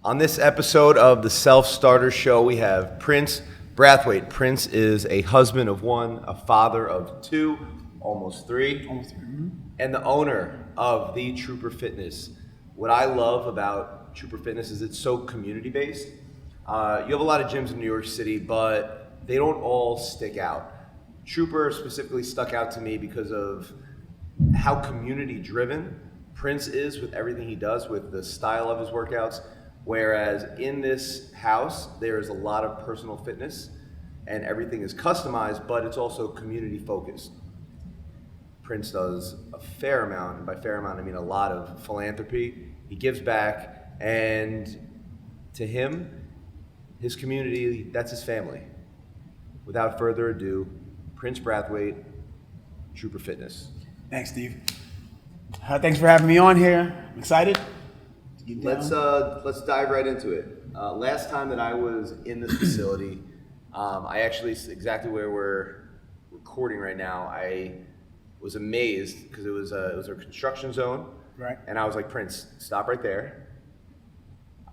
On this episode of the Self-Starter Show, we have Prince Brathwaite. Prince is a husband of one, a father of two, almost three, and the owner of the Trooper Fitness. What I love about Trooper Fitness is it's so community-based. You have a lot of gyms in New York City, but they don't all stick out. Trooper specifically stuck out to me because of how community-driven Prince is with everything he does, with the style of his workouts. Whereas in this house, there is a lot of personal fitness and everything is customized, but it's also community focused. Prince does a fair amount, and by fair amount, I mean a lot of philanthropy. He gives back, and to him, his community, that's his family. Without further ado, Prince Brathwaite, Trooper Fitness. Thanks, Steve. Thanks for having me on here. I'm excited. Let's dive right into it. Last time that I was in this facility, I actually, exactly where we're recording right now, I was amazed because it was a construction zone. Right. And I was like, Prince, stop right there.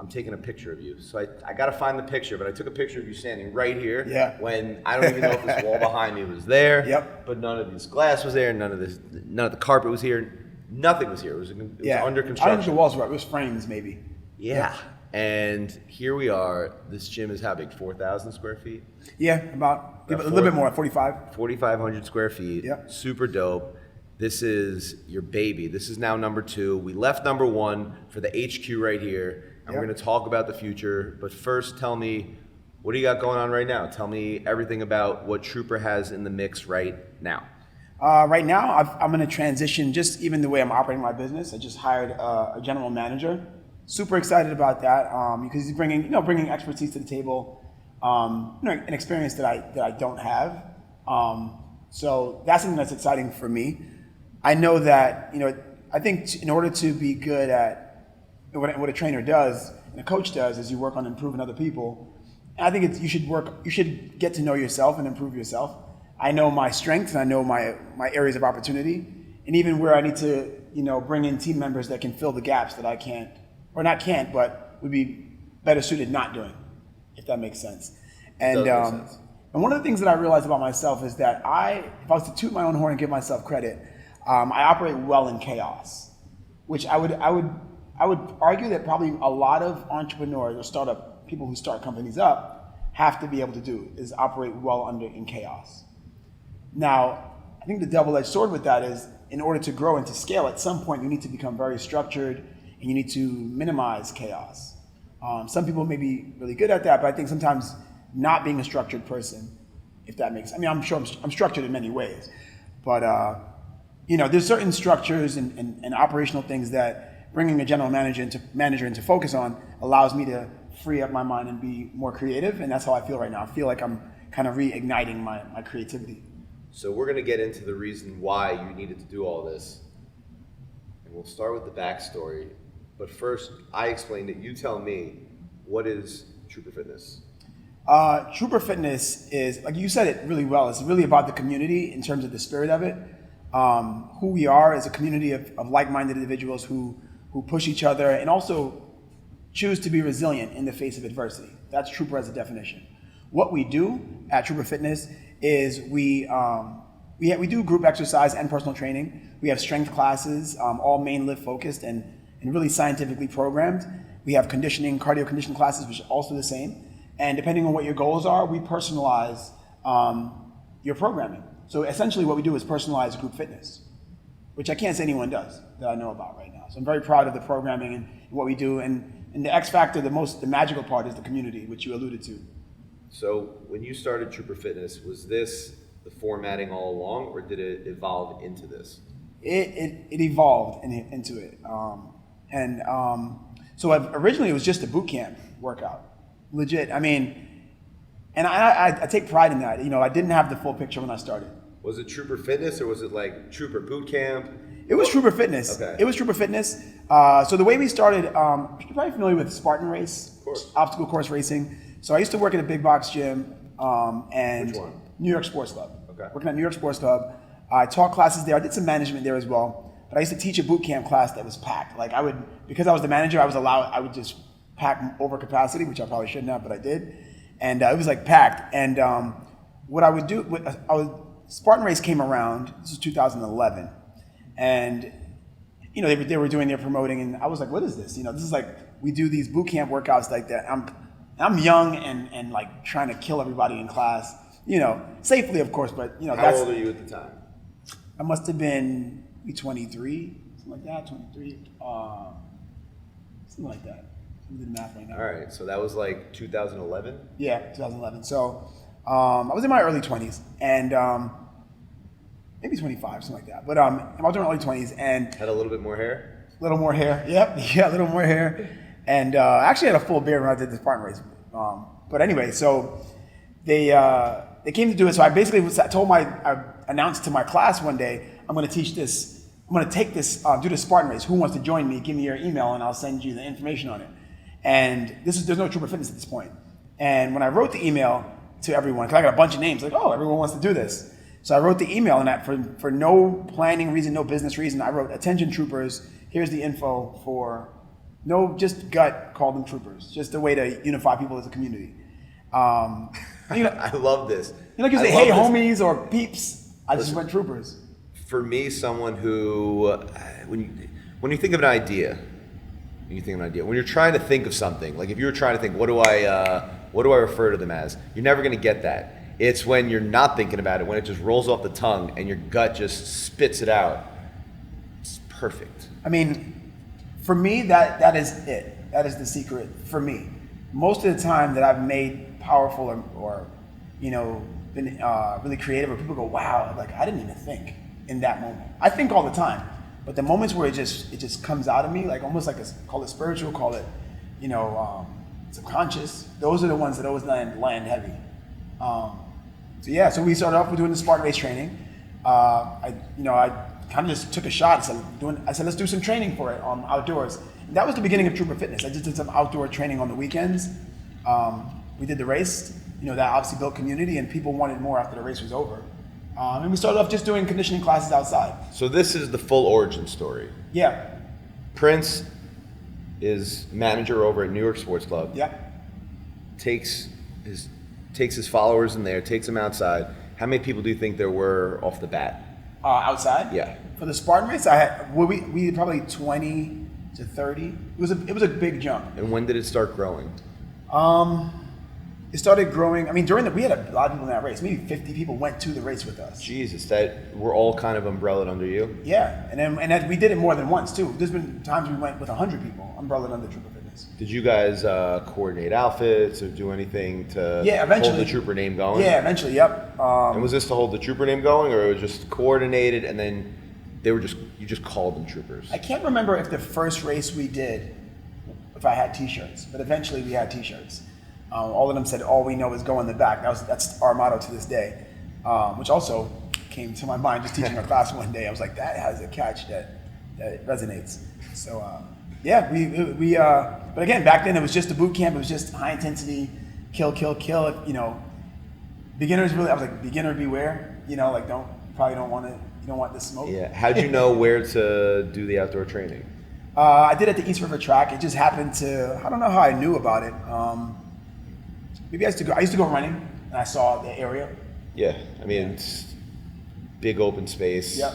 I'm taking a picture of you. So I got to find the picture, but I took a picture of you standing right here. Yeah. When I don't even know if this wall behind me was there. Yep. But none of this glass was there. None of the carpet was here. Nothing was here. It was under construction. I don't think the walls were up. It was frames, maybe. Yeah. And here we are. This gym is how big? 4,000 square feet? Yeah, about a little bit more, 45. 4,500 square feet. Yep. Super dope. This is your baby. This is now number 2. We left number 1 for the HQ right here, and we're going to talk about the future. But first, tell me, what do you got going on right now? Tell me everything about what Trooper has in the mix right now. Right now, I'm going to transition just even the way I'm operating my business. I just hired a general manager. Super excited about that because he's bringing expertise to the table, an experience that I don't have. So that's something that's exciting for me. I know that I think in order to be good at what a trainer does and a coach does is you work on improving other people. And I think you should get to know yourself and improve yourself. I know my strengths, and I know my areas of opportunity, and even where I need to, bring in team members that can fill the gaps that I can't, or not can't, but would be better suited not doing, if that makes sense. And and one of the things that I realized about myself is that if I was to toot my own horn and give myself credit, I operate well in chaos, which I would argue that probably a lot of entrepreneurs or people who start companies up have to be able to do, is operate well in chaos. Now, I think the double-edged sword with that is in order to grow and to scale, at some point you need to become very structured and you need to minimize chaos. Some people may be really good at that, but I think sometimes not being a structured person, if that makes sense. I mean, I'm sure I'm structured in many ways, but there's certain structures and operational things that bringing a general manager into focus on allows me to free up my mind and be more creative, and that's how I feel right now. I feel like I'm kind of reigniting my creativity. So we're going to get into the reason why you needed to do all this. And we'll start with the backstory. But first, I explained it. You tell me, what is Trooper Fitness? Trooper Fitness is, like you said it really well, it's really about the community in terms of the spirit of it. Who we are as a community of like-minded individuals who push each other and also choose to be resilient in the face of adversity. That's Trooper as a definition. What we do at Trooper Fitness is we do group exercise and personal training. We have strength classes, all main lift focused and really scientifically programmed. We have cardio conditioning classes, which are also the same. And depending on what your goals are, we personalize your programming. So essentially what we do is personalize group fitness, which I can't say anyone does that I know about right now. So I'm very proud of the programming and what we do. And the X factor, the magical part is the community, which you alluded to. So when you started Trooper Fitness, was this the formatting all along, or did it evolve into this? It evolved into it. So originally it was just a boot camp workout, legit. I mean, and I take pride in that. I didn't have the full picture when I started. Was it Trooper Fitness, or was it like Trooper Boot Camp? It was Trooper Fitness. Okay. It was Trooper Fitness. So the way we started, you're probably familiar with Spartan race, obstacle course racing. So I used to work at a big box gym and Which one? New York Sports Club. Okay. Working at New York Sports Club. I taught classes there. I did some management there as well. But I used to teach a boot camp class that was packed. Like because I was the manager, I would just packed over capacity, which I probably shouldn't have, but I did. And it was like packed. And what I would do, Spartan Race came around, this was 2011. And, you know, they were doing their promoting, and I was like, what is this? You know, this is like, we do these boot camp workouts like that. I'm young and like trying to kill everybody in class, you know, safely, of course, but, you know, How old are you at the time? I must have been 23, something like that, 23, something like that. I'm doing the math right now. All right, so that was like 2011? Yeah, 2011. So I was in my early 20s, and maybe 25, something like that. But I was in my early 20s, and Had a little bit more hair? a little more hair. Yep, yeah, a little more hair. And I actually had a full beard when I did the Spartan Race. But anyway, so they came to do it. So I basically I announced to my class one day, I'm going to teach this. I'm going to take this, do the Spartan Race. Who wants to join me? Give me your email, and I'll send you the information on it. And there's no Trooper Fitness at this point. And when I wrote the email to everyone, because I got a bunch of names, like, oh, everyone wants to do this. So I wrote the email, and for no planning reason, no business reason, I wrote, attention troopers, here's the info for, no, just gut, call them troopers. Just a way to unify people as a community. You know, I love this. you know, like you say, hey, homies, or peeps. I just went troopers. For me, someone who, when you think of an idea, when you're trying to think of something, like if you were trying to think, what do I refer to them as? You're never going to get that. It's when you're not thinking about it, when it just rolls off the tongue and your gut just spits it out. It's perfect. I mean, for me, that is it. That is the secret for me. Most of the time that I've made powerful or you know, been really creative, or people go, wow, like I didn't even think in that moment. I think all the time, but the moments where it just comes out of me, like almost like call it spiritual, call it, you know, subconscious. Those are the ones that always land heavy. So we started off with doing the Spartan Race training. I kind of just took a shot. I said, let's do some training for it outdoors. And that was the beginning of Trooper Fitness. I just did some outdoor training on the weekends. We did the race. You know, that obviously built community, and people wanted more after the race was over. And we started off just doing conditioning classes outside. So this is the full origin story. Yeah. Prince is manager over at New York Sports Club. Yeah. Takes his followers in there, takes them outside. How many people do you think there were off the bat? Outside? Yeah. For the Spartan race, we had probably 20 to 30. It was a big jump. And when did it start growing? It started growing. I mean, we had a lot of people in that race. Maybe 50 people went to the race with us. Jesus, that we're all kind of umbrellaed under you. Yeah, and we did it more than once too. There's been times we went with 100 people umbrellaed under Trooper Fitness. Did you guys coordinate outfits or do anything to eventually hold the Trooper name going? Yeah, eventually, yep. And was this to hold the Trooper name going, or it was just coordinated and then you just called them Troopers? I can't remember if the first race we did, if I had T-shirts, but eventually we had T-shirts. All of them said, all we know is go in the back. That's our motto to this day, which also came to my mind just teaching a class one day. I was like, that has a catch that resonates. So but again, back then it was just a boot camp. It was just high intensity, kill. You know, beginners really. I was like, beginner beware. You know, like you don't want this smoke. Yeah. How'd you know where to do the outdoor training? I did at the East River track. It just happened to. I don't know how I knew about it. Maybe I used to go running, and I saw the area. Yeah, I mean, it's big open space. Yep.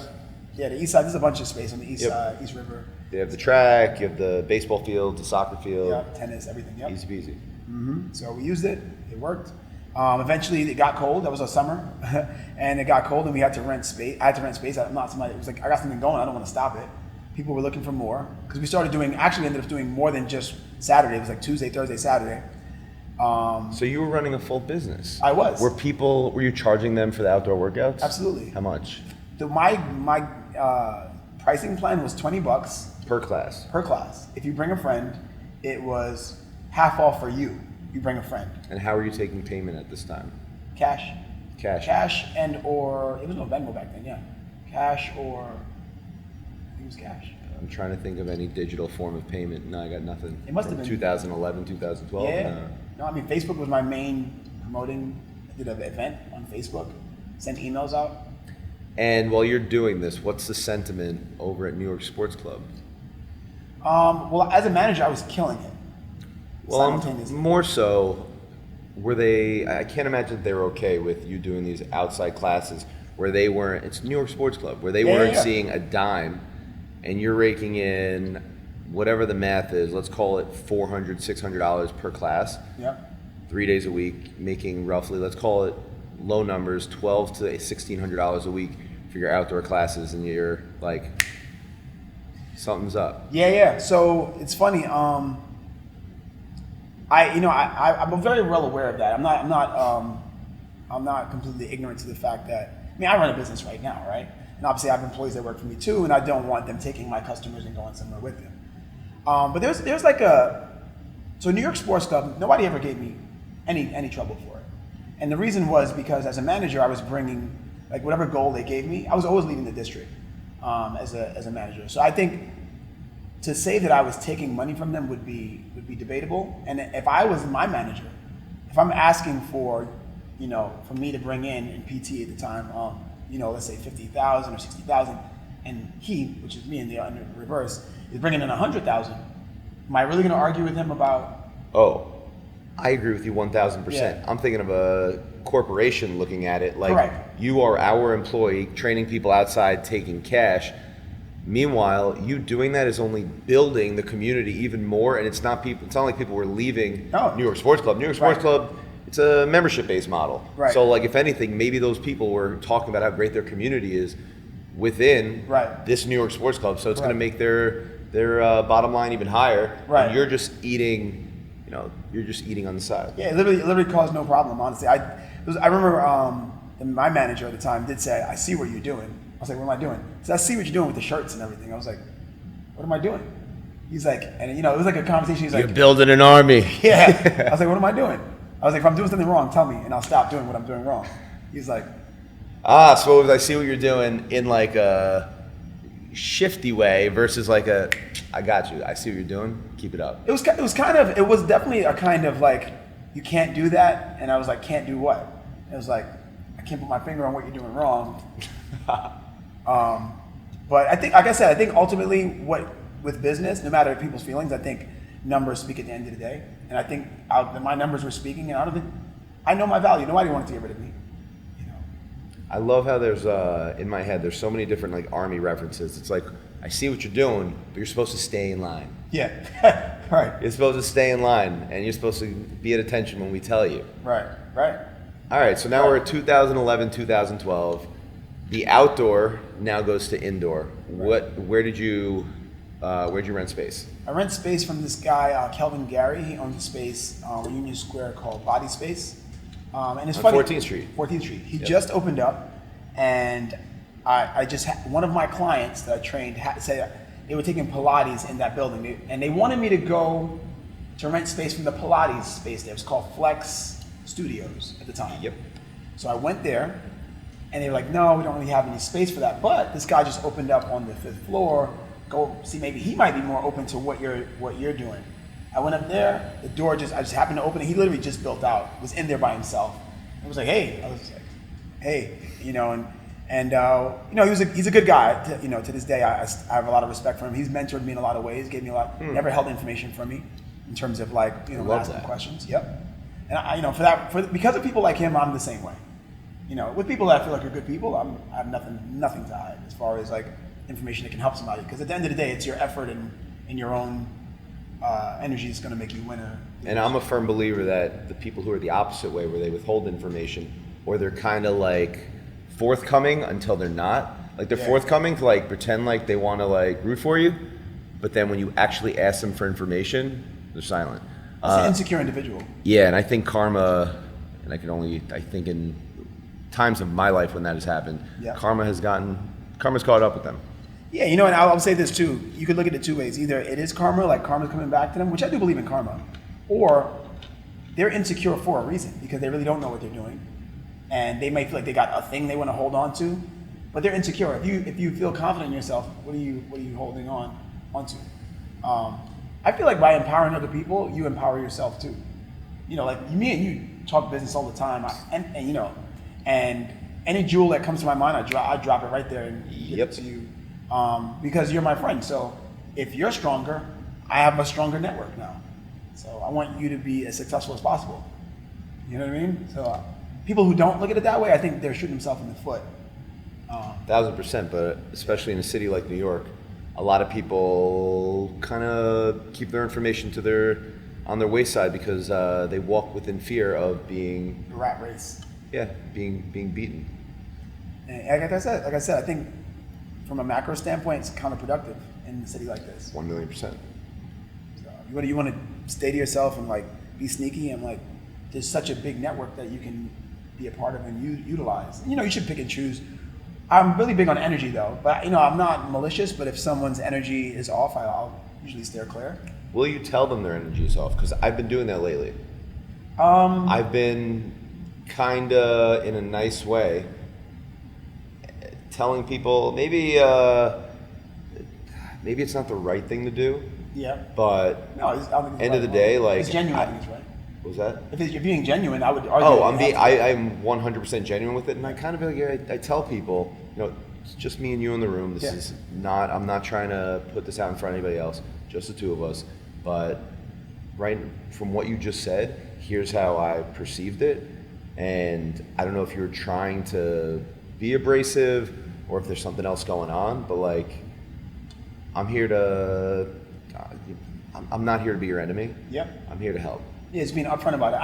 Yeah, the east side, there's a bunch of space on the east side, East River. They have the track, you have the baseball field, the soccer field. Yeah, tennis, everything, yep. Easy peasy. Mm-hmm. So we used it, it worked. Eventually it got cold, that was our summer, and it got cold and we had to rent space. I had to rent space. I'm not somebody, it was like, I got something going, I don't want to stop it. People were looking for more, because we ended up doing more than just Saturday. It was like Tuesday, Thursday, Saturday. So you were running a full business. I was. Were you charging them for the outdoor workouts? Absolutely. How much? My pricing plan was $20 per class. Per class. If you bring a friend, it was half off for you. You bring a friend. And how are you taking payment at this time? Cash. Cash Or it was no Venmo back then. Yeah, cash or I think it was cash. I'm trying to think of any digital form of payment. No, I got nothing. It must have been 2011, 2012. Yeah. No, I mean Facebook was my main promoting. I did an event on Facebook, sent emails out. And while you're doing this, what's the sentiment over at New York Sports Club? Well, as a manager, I was killing it. Well, simultaneously. more so, were they? I can't imagine they were okay with you doing these outside classes where they weren't. It's New York Sports Club where they weren't seeing a dime, and you're raking in whatever the math is. Let's call it $400, $600 per class. Yeah. 3 days a week, making roughly, let's call it low numbers, $1,200 to $1,600 a week for your outdoor classes, and you're like, something's up. Yeah. So it's funny. I'm very well aware of that. I'm not completely ignorant to the fact that, I mean, I run a business right now, right? And obviously I have employees that work for me too, and I don't want them taking my customers and going somewhere with them. But there's like so New York Sports Club, nobody ever gave me any trouble for it. And the reason was because as a manager, I was bringing, like whatever goal they gave me, I was always leading the district as a manager. So I think to say that I was taking money from them would be debatable. And if I was my manager, if I'm asking for, for me to bring in PT at the time, let's say 50,000 or 60,000, and he, which is me in the reverse, is bringing in 100,000, am I really going to argue with him about? Oh, I agree with you 1,000%. Yeah. I'm thinking of a corporation looking at it like Correct. You are our employee, training people outside, taking cash. Meanwhile, you doing that is only building the community even more, and it's not like people were leaving New York Sports Club. New York Sports Club, it's a membership-based model. Right. So, like, if anything, maybe those people were talking about how great their community is within this New York Sports Club. So it's going to make their bottom line even higher. Right. And you're just eating. You're just eating on the side. Yeah, it literally caused no problem, honestly. I remember my manager at the time did say, "I see what you're doing." I was like, "What am I doing?" He said, "I see what you're doing with the shirts and everything." I was like, "What am I doing?" He's like, and it was like a conversation. He's like, "You're building an army." Yeah. I was like, "What am I doing?" I was like, "If I'm doing something wrong, tell me, and I'll stop doing what I'm doing wrong." He's like, So I see what you're doing in like a shifty way versus like I got you. I see what you're doing. Keep it up. It was definitely a kind of like, you can't do that, and I was like, can't do what? It was like, I can't put my finger on what you're doing wrong. But I think, like I said, I think ultimately with business, no matter people's feelings, I think numbers speak at the end of the day. And I think my numbers were speaking, and I know my value. Nobody wanted to get rid of me. I love how there's in my head there's so many different like army references. It's like, I see what you're doing, but you're supposed to stay in line. Yeah. Right. You're supposed to stay in line, and you're supposed to be at attention when we tell you. Right. All right, so now we're at 2011, 2012. The outdoor now goes to indoor. Where'd you rent space? I rent space from this guy, Kelvin Gary. He owns a space on Union Square called Body Space. And it's funny. 14th Street. 14th Street. He just opened up, and I just had one of my clients that I trained said they were taking Pilates in that building, and they wanted me to go to rent space from the Pilates space there. It was called Flex Studios at the time. Yep. So I went there, and they were like, "No, we don't really have any space for that." But this guy just opened up on the 5th floor. Go see, maybe he might be more open to what you're doing. I went up there. The door I just happened to open it. He literally just built out. Was in there by himself. I was like, "Hey," he's a good guy. To this day, I have a lot of respect for him. He's mentored me in a lot of ways. Gave me a lot. Never held information from me in terms of like asking questions. Yep. And because of people like him, I'm the same way. With people that I feel like are good people, I have nothing to hide as far as like information that can help somebody. Because at the end of the day, it's your effort and your own energy is going to make you win. And I'm a firm believer that the people who are the opposite way, where they withhold information, or they're kind of like forthcoming until they're not. Like they're forthcoming to like pretend like they want to like root for you, but then when you actually ask them for information, they're silent. It's an insecure individual. Yeah, and I think karma, and I think in times of my life when that has happened, karma's caught up with them. Yeah, and I'll say this too. You could look at it two ways. Either it is karma, like karma's coming back to them, which I do believe in karma, or they're insecure for a reason because they really don't know what they're doing, and they might feel like they got a thing they want to hold on to, but they're insecure. If you feel confident in yourself, what are you holding onto? I feel like by empowering other people, you empower yourself too. Like me and you talk business all the time, and any jewel that comes to my mind, I drop it right there and give it to you. Because you're my friend. So if you're stronger, I have a stronger network now. So I want you to be as successful as possible. You know what I mean? So people who don't look at it that way, I think they're shooting themselves in the foot. 1000%, but especially in a city like New York, a lot of people kind of keep their information on their wayside because they walk within fear of being The rat race. being beaten. And like I said, I think from a macro standpoint, it's counterproductive in a city like this. 1,000,000%. So you want to stay to yourself and like be sneaky and like there's such a big network that you can be a part of and utilize. You know, you should pick and choose. I'm really big on energy though, but you know, I'm not malicious, but if someone's energy is off, I'll usually steer clear. Will you tell them their energy is off? Because I've been doing that lately. I've been kind of in a nice way telling people maybe it's not the right thing to do. Yeah. But no, I don't think end of the day, like it's genuine. I think it's right. What was that? If you're being genuine, I would argue. I'm 100% genuine with it, and I kind of I tell people, you know, it's just me and you in the room. This is not. I'm not trying to put this out in front of anybody else. Just the two of us. But right from what you just said, here's how I perceived it, and I don't know if you're trying to be abrasive or if there's something else going on, but like, I'm not here to be your enemy. Yep. I'm here to help. Yeah, it's being upfront about it.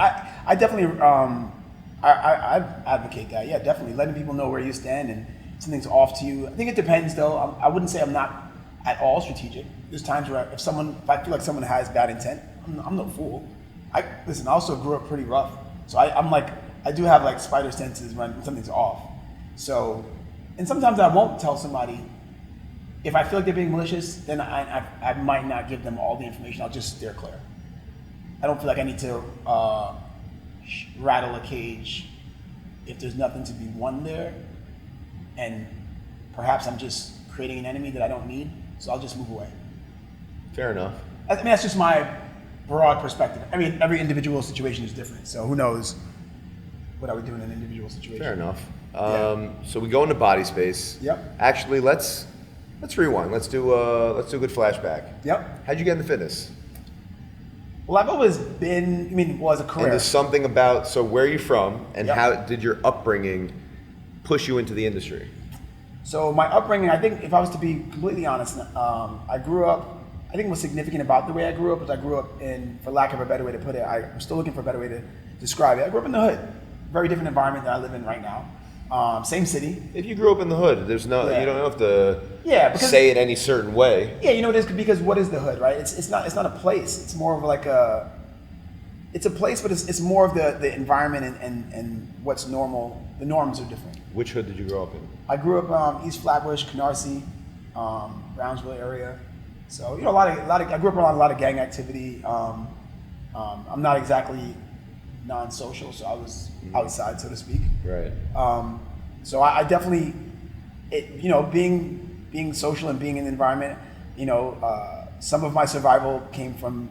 I definitely I advocate that. Yeah, definitely letting people know where you stand and something's off to you. I think it depends though. I wouldn't say I'm not at all strategic. There's times where if I feel like someone has bad intent, I'm no fool. I also grew up pretty rough, so I do have like spider senses when something's off. So, and sometimes I won't tell somebody. If I feel like they're being malicious, then I might not give them all the information. I'll just steer clear. I don't feel like I need to rattle a cage if there's nothing to be won there, and perhaps I'm just creating an enemy that I don't need, so I'll just move away. Fair enough. I mean, that's just my broad perspective. I mean, every individual situation is different, so who knows what I would do in an individual situation. Fair enough. So we go into body space. Yep. Actually, let's rewind. Let's do a good flashback. Yep. How'd you get into fitness? Well, I've always been, as a career. And there's something about, so where are you from, and Yep. how did your upbringing push you into the industry? So my upbringing, I think if I was to be completely honest, I grew up, I think what's significant about the way I grew up is I grew up in, for lack of a better way to put it, I'm still looking for a better way to describe it. I grew up in the hood. Very different environment that I live in right now. Same city. If you grew up in the hood, there's no, you don't have to say it any certain way. Yeah, you know it is, because what is the hood, right? It's not a place. It's more of like it's a place, but it's more of the environment and what's normal. The norms are different. Which hood did you grow up in? I grew up East Flatbush, Canarsie, Brownsville area. So I grew up around a lot of gang activity. I'm not exactly non-social, so I was outside, so to speak. Right. So I definitely, being social and being in the environment, some of my survival came from,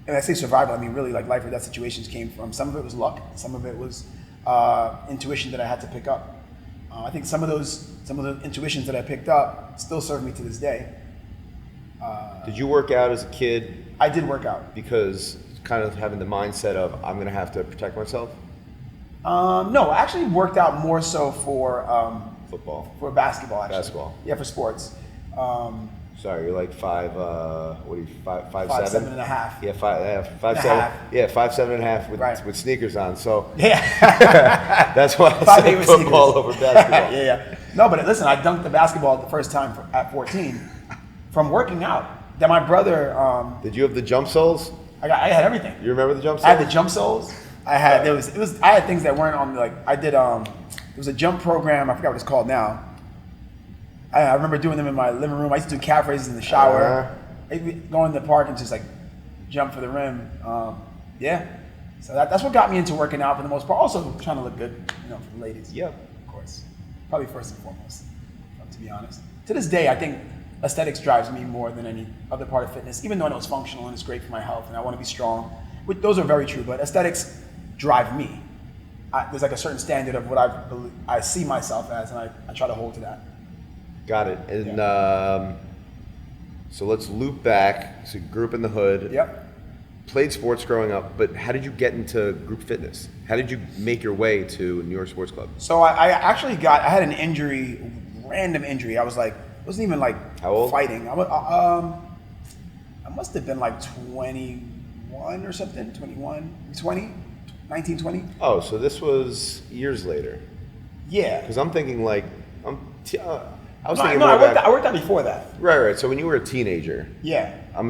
and I say survival, I mean really like life or death situations came from, some of it was luck, some of it was intuition that I had to pick up. I think some of the intuitions that I picked up still serve me to this day. Did you work out as a kid? I did work out. Because kind of having the mindset of, I'm going to have to protect myself? No, I actually worked out more so for football. For basketball, actually. Basketball. Yeah, for sports. Sorry, you're like 5'7" and a half. Yeah, 5'7". half. Yeah, 5'7" and a half with sneakers on. So yeah, that's why I said football over basketball. yeah. No, but listen, I dunked the basketball the first time at 14 from working out. Then my brother. Did you have the jump soles? I had everything. You remember the jump soles? I had the jump soles. I had I had things that weren't on I did there was a jump program, I forgot what it's called now. I remember doing them in my living room. I used to do calf raises in the shower. Go in the park and just like jump for the rim. Yeah. So that's what got me into working out for the most part. Also trying to look good, for the ladies. Yep. Of course. Probably first and foremost, to be honest. To this day, I think aesthetics drives me more than any other part of fitness, even though I know it's functional and it's great for my health and I want to be strong. Those are very true, but aesthetics drive me. There's like a certain standard of what I see myself as, and I try to hold to that. Got it. And so let's loop back. So you grew up in the hood. Yep. played sports growing up, but how did you get into group fitness? How did you make your way to New York Sports Club? So I actually I had an injury, random injury. I was like, wasn't even like How old? fighting. I must have been like 21 or something, 19, 20. Oh, so this was years later. Yeah. Because I'm thinking like, I was No, thinking no, more I about, worked out before that. right. So when you were a teenager, Yeah. I'm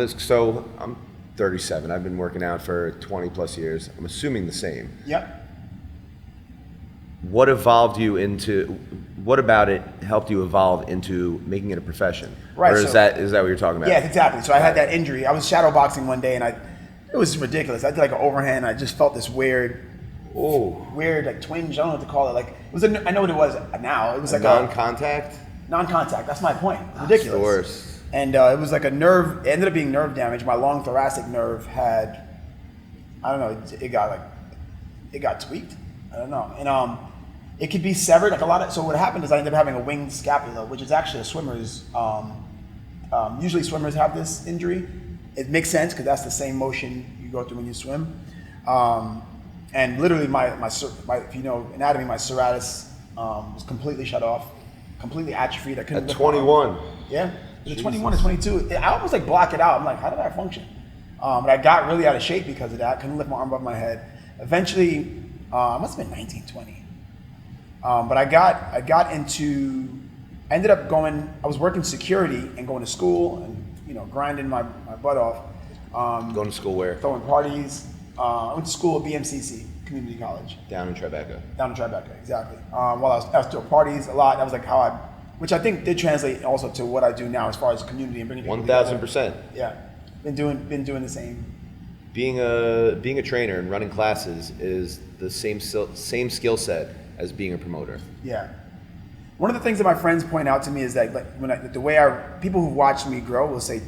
37. I've been working out for 20 plus years. I'm assuming the same. Yep. What about it helped you evolve into making it a profession? Right, Or is so- that what you're talking about? Yeah, exactly. So I had that injury. I was shadow boxing one day, and it was ridiculous. I did like an overhand. I just felt this weird like twinge. I don't know what to call it. Like it was. I know what it was now. It was like Non-contact? non-contact. That's my point. That's Ridiculous. the worst. And it was like a nerve. It ended up being nerve damage. My long thoracic nerve had, I don't know. It got tweaked. I don't know. And it could be severed. Like a lot of. So what happened is I ended up having a winged scapula, which is actually a swimmer's. Usually swimmers have this injury. It makes sense because that's the same motion you go through when you swim. And literally my if you know anatomy, my serratus was completely shut off, completely atrophied. I couldn't At lift my arm. 21. Yeah, it was 21 or 22. I almost like block it out. I'm like, how did I function? But I got really out of shape because of that. Couldn't lift my arm above my head. Eventually, I must have been 19, 20. But I ended up going. I was working security and going to school and grinding my butt off. Going to school where? Throwing parties. I went to school at BMCC, Community College. Down in Tribeca. Down in Tribeca, exactly. While I was doing parties a lot. That was like which I think did translate also to what I do now as far as community and bringing people together. 1,000%. Yeah, been doing the same. Being a trainer and running classes is the same skill set as being a promoter. Yeah. One of the things that my friends point out to me is that the way people who watch me grow will say,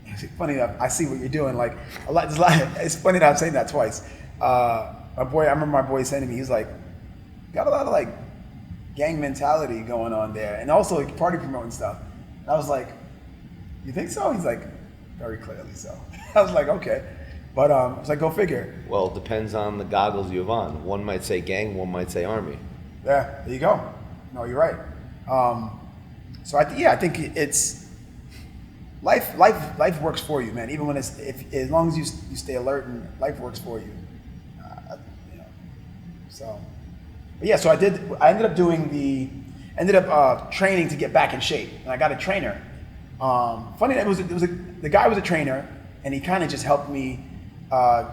it's funny enough, I see what you're doing. Like it's funny that I'm saying that twice. I remember my boy saying to me, he's like, got a lot of like gang mentality going on there, and also like party promoting stuff. And I was like, you think so? He's like, very clearly so. I was like, okay, but I was like, go figure. Well, it depends on the goggles you have on. One might say gang, one might say army. Yeah, there you go. No, you're right. So I think it's. Life works for you, man. Even when as long as you stay alert and life works for you, So, but yeah. So I ended up training to get back in shape, and I got a trainer. Funny that the guy was a trainer, and he kind of just helped me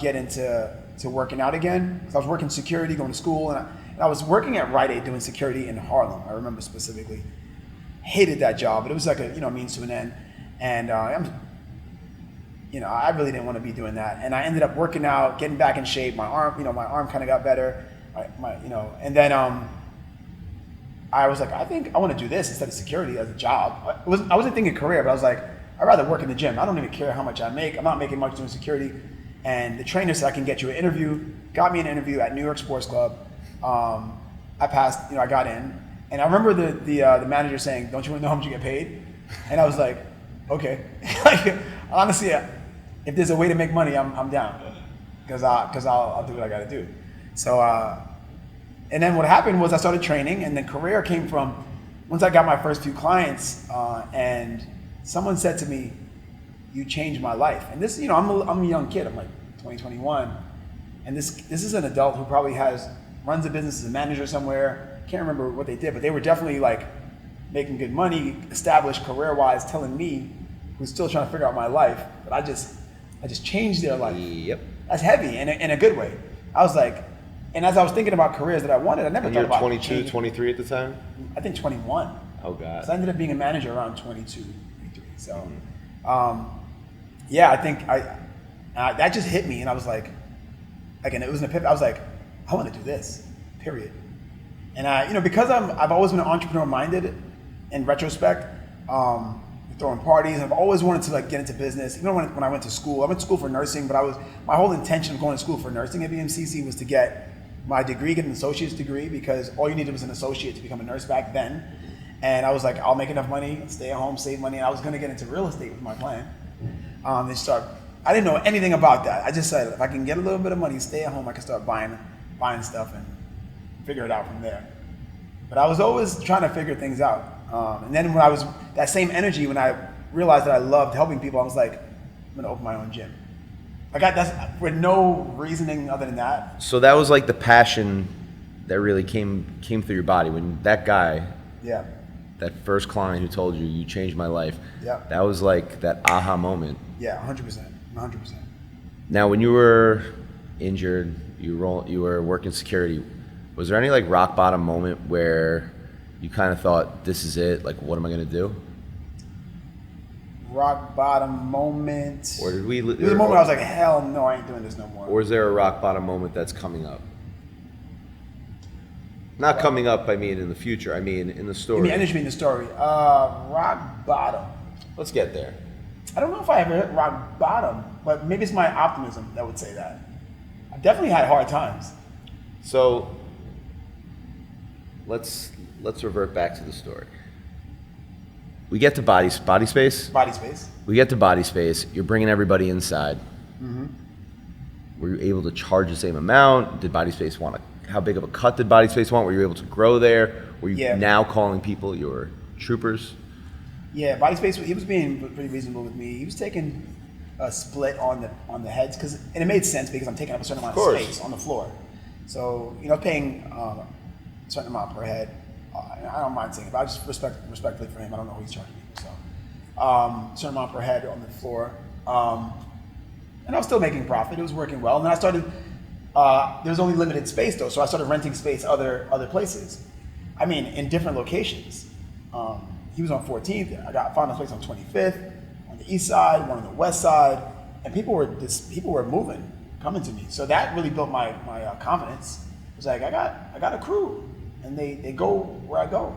get into working out again. So I was working security, going to school, and I was working at Rite Aid doing security in Harlem. I remember specifically. Hated that job, but it was like a means to an end. And I really didn't want to be doing that. And I ended up working out, getting back in shape. My arm kind of got better. And then I was like, I think I want to do this instead of security as a job. I wasn't thinking career, but I was like, I'd rather work in the gym. I don't even care how much I make. I'm not making much doing security. And the trainer said I can get you an interview. Got me an interview at New York Sports Club. I passed. I got in. And I remember the manager saying, "Don't you want to know how much you get paid?" And I was like, okay. Like, honestly, if there's a way to make money, I'm down, because I'll do what I got to do. So, and then what happened was I started training, and then career came from once I got my first few clients, and someone said to me, "You changed my life." And this, I'm a young kid. I'm like 20, 21, and this is an adult who probably runs a business as a manager somewhere. Can't remember what they did, but they were definitely like making good money, established career-wise, telling me, who's still trying to figure out my life, that I just changed their life. Yep. That's heavy in a good way. I was like, and as I was thinking about careers that I wanted, I never And thought you're about 22, changing. 23 at the time? I think 21. Oh, God. So I ended up being a manager around 22, 23. So, yeah, I think that just hit me, and I was like, again, it was an epiphany. I was like, I want to do this, period. And because I've always been entrepreneur-minded. In retrospect, throwing parties, I've always wanted to like get into business. Even when I went to school, I went to school for nursing, but my whole intention of going to school for nursing at BMCC was to get my degree, get an associate's degree, because all you needed was an associate to become a nurse back then. And I was like, I'll make enough money, stay at home, save money, and I was going to get into real estate with my plan. Then start I didn't know anything about that. I just said, if I can get a little bit of money, stay at home, I can start buying stuff and figure it out from there. But I was always trying to figure things out. And then when I was, that same energy, when I realized that I loved helping people, I was like, I'm gonna open my own gym. That's with no reasoning other than that. So that was like the passion that really came through your body when that guy, Yeah. that first client who told you, you changed my life. Yeah. That was like that aha moment. Yeah, 100%. 100%. Now, when you were injured, you were working security. Was there any like rock bottom moment where you kind of thought, this is it? Like, what am I gonna do? Rock bottom moment. Or did we? There was a moment I was like, hell no, I ain't doing this no more. Or is there a rock bottom moment that's coming up? Not coming up, I mean in the future. I mean in the story. You mean energy in the story? Rock bottom. Let's get there. I don't know if I ever hit rock bottom, but maybe it's my optimism that would say that. I've definitely had hard times. So let's revert back to the story. We get to body space. Body space. We get to body space. You're bringing everybody inside. Mm-hmm. Were you able to charge the same amount? Did body space want how big of a cut did body space want? Were you able to grow there? Were you now calling people your troopers? Yeah, body space. He was being pretty reasonable with me. He was taking a split on the heads and it made sense because I'm taking up a certain amount of space on the floor. So paying a certain amount per head. I don't mind saying it, but I just respectfully for him. I don't know who he's charging me. So certain amount per head on the floor, and I was still making profit. It was working well. And then I started. There was only limited space though, so I started renting space other places. I mean, in different locations. He was on 14th. I found a place on 25th, on the east side, one on the west side, and people were moving, coming to me. So that really built my confidence. It was like I got a crew, and they go where I go,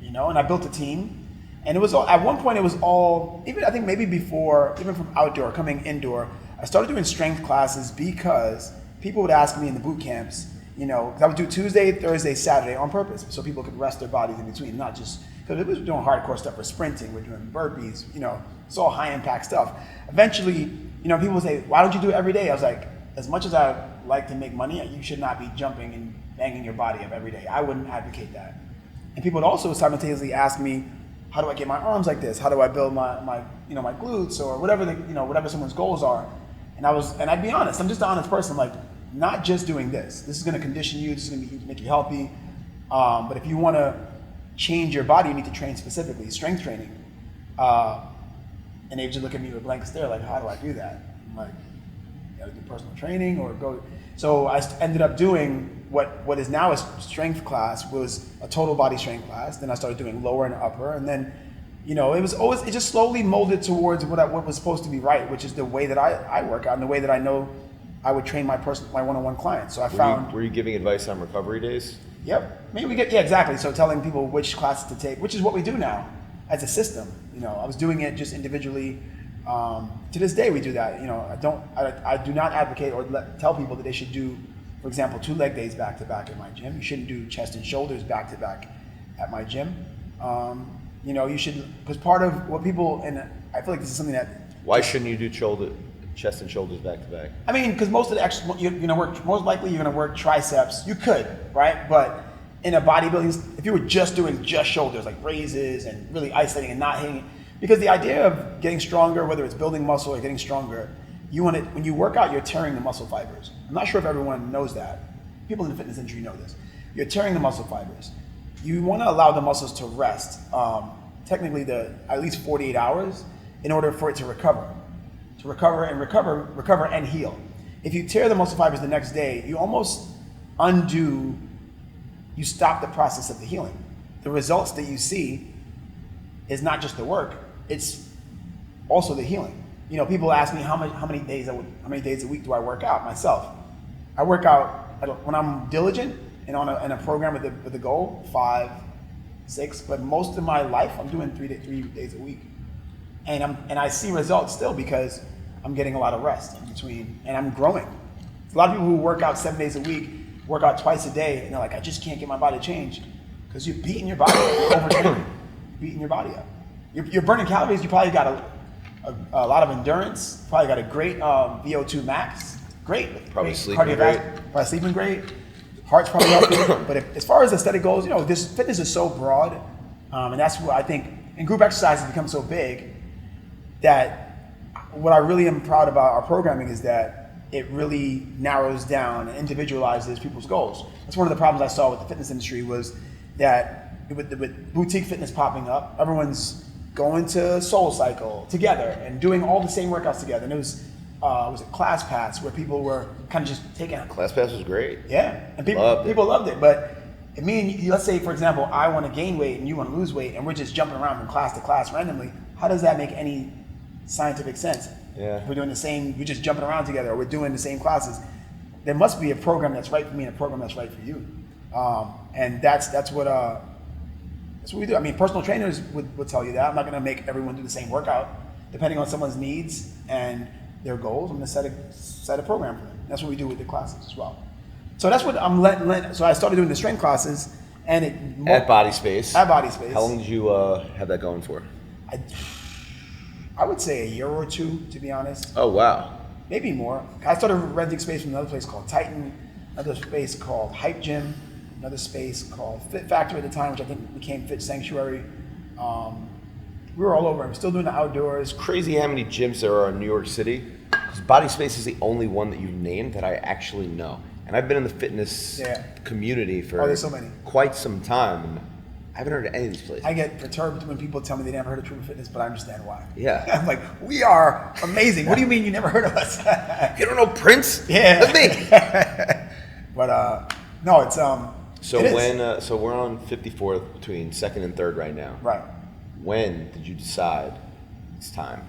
and I built a team. And it was all, at one point it was all, even I think maybe before, even from outdoor coming indoor, I started doing strength classes because people would ask me in the boot camps, 'cause I would do Tuesday, Thursday, Saturday on purpose so people could rest their bodies in between, not just, because we were doing hardcore stuff for sprinting, we're doing burpees, it's all high impact stuff. Eventually, people would say, why don't you do it every day? I was like, as much as I like to make money, you should not be jumping and banging your body up every day. I wouldn't advocate that. And people would also simultaneously ask me, how do I get my arms like this? How do I build my my glutes or whatever whatever someone's goals are? And I'd be honest. I'm just an honest person. I'm like, not just doing this. This is going to condition you. This is going to make you healthy. But if you want to change your body, you need to train specifically, strength training. And they just look at me with a blank stare, like, how do I do that? I'm like, you got to do personal training or go. So I ended up doing what is now a strength class was a total body strength class. Then I started doing lower and upper, and then it just slowly molded towards what was supposed to be right, which is the way that I work out and the way that I know I would train my one-on-one clients. So Were you giving advice on recovery days? Yep. Exactly. So telling people which classes to take, which is what we do now as a system. I was doing it just individually. To this day, we do that. I do not advocate or tell people that they should do, for example, 2 leg days back to back at my gym. You shouldn't do chest and shoulders back to back at my gym. You should, because part of what people, and I feel like this is something that. Why shouldn't you do chest and shoulders back to back? I mean, because most of the exercise, you're going to work, most likely you're going to work triceps. You could, right? But in a bodybuilding, if you were just doing just shoulders, like raises and really isolating and not hitting, because the idea of getting stronger, whether it's building muscle or getting stronger, when you work out, you're tearing the muscle fibers. I'm not sure if everyone knows that. People in the fitness industry know this. You're tearing the muscle fibers. You want to allow the muscles to rest, technically at least 48 hours, in order for it to recover. To recover and heal. If you tear the muscle fibers the next day, you almost you stop the process of the healing. The results that you see is not just the work, it's also the healing. People ask me how many days a week do I work out myself? I work out when I'm diligent and in a program with a goal, 5, 6. But most of my life, I'm doing 3 days a week, and I see results still because I'm getting a lot of rest in between, and I'm growing. A lot of people who work out 7 days a week work out twice a day, and they're like, I just can't get my body to change because you're beating your body up, you're overtraining, beating your body up. You're burning calories. You probably got a lot of endurance. Probably got a great VO2 max. Great. Probably great sleeping great. Probably sleeping great. Heart's probably healthy. But as far as aesthetic goes, this fitness is so broad, and that's what I think. And group exercise has become so big that what I really am proud about our programming is that it really narrows down and individualizes people's goals. That's one of the problems I saw with the fitness industry was that with boutique fitness popping up, everyone's going to Soul Cycle together and doing all the same workouts together. And it was it ClassPass where people were kind of just taking ClassPass was great. Yeah, and people loved it. But me and you, let's say, for example, I want to gain weight and you want to lose weight, and we're just jumping around from class to class randomly. How does that make any scientific sense? Yeah. We're doing we're just jumping around together, or we're doing the same classes. There must be a program that's right for me and a program that's right for you. And that's what we do. I mean, personal trainers would tell you that. I'm not going to make everyone do the same workout. Depending on someone's needs and their goals, I'm going to set a program for them. That's what we do with the classes as well. So that's what I'm letting. So I started doing the strength classes, and at Body Space. At Body Space. How long did you have that going for? I would say a year or two, to be honest. Oh wow. Maybe more. I started renting space from another place called Titan, another space called Hype Gym, another space called Fit Factory at the time, which I think became Fit Sanctuary. We were all over. I'm still doing the outdoors. Crazy how many gyms there are in New York City. Because Body Space is the only one that you've named that I actually know. And I've been in the fitness community for there's so many. Quite some time. And I haven't heard of any of these places. I get perturbed when people tell me they never heard of True Fitness, but I understand why. Yeah. I'm like, we are amazing. What do you mean you never heard of us? You don't know Prince? Yeah. That's me. But no, it's So so we're on 54th between second and third right now. Right. When did you decide it's time?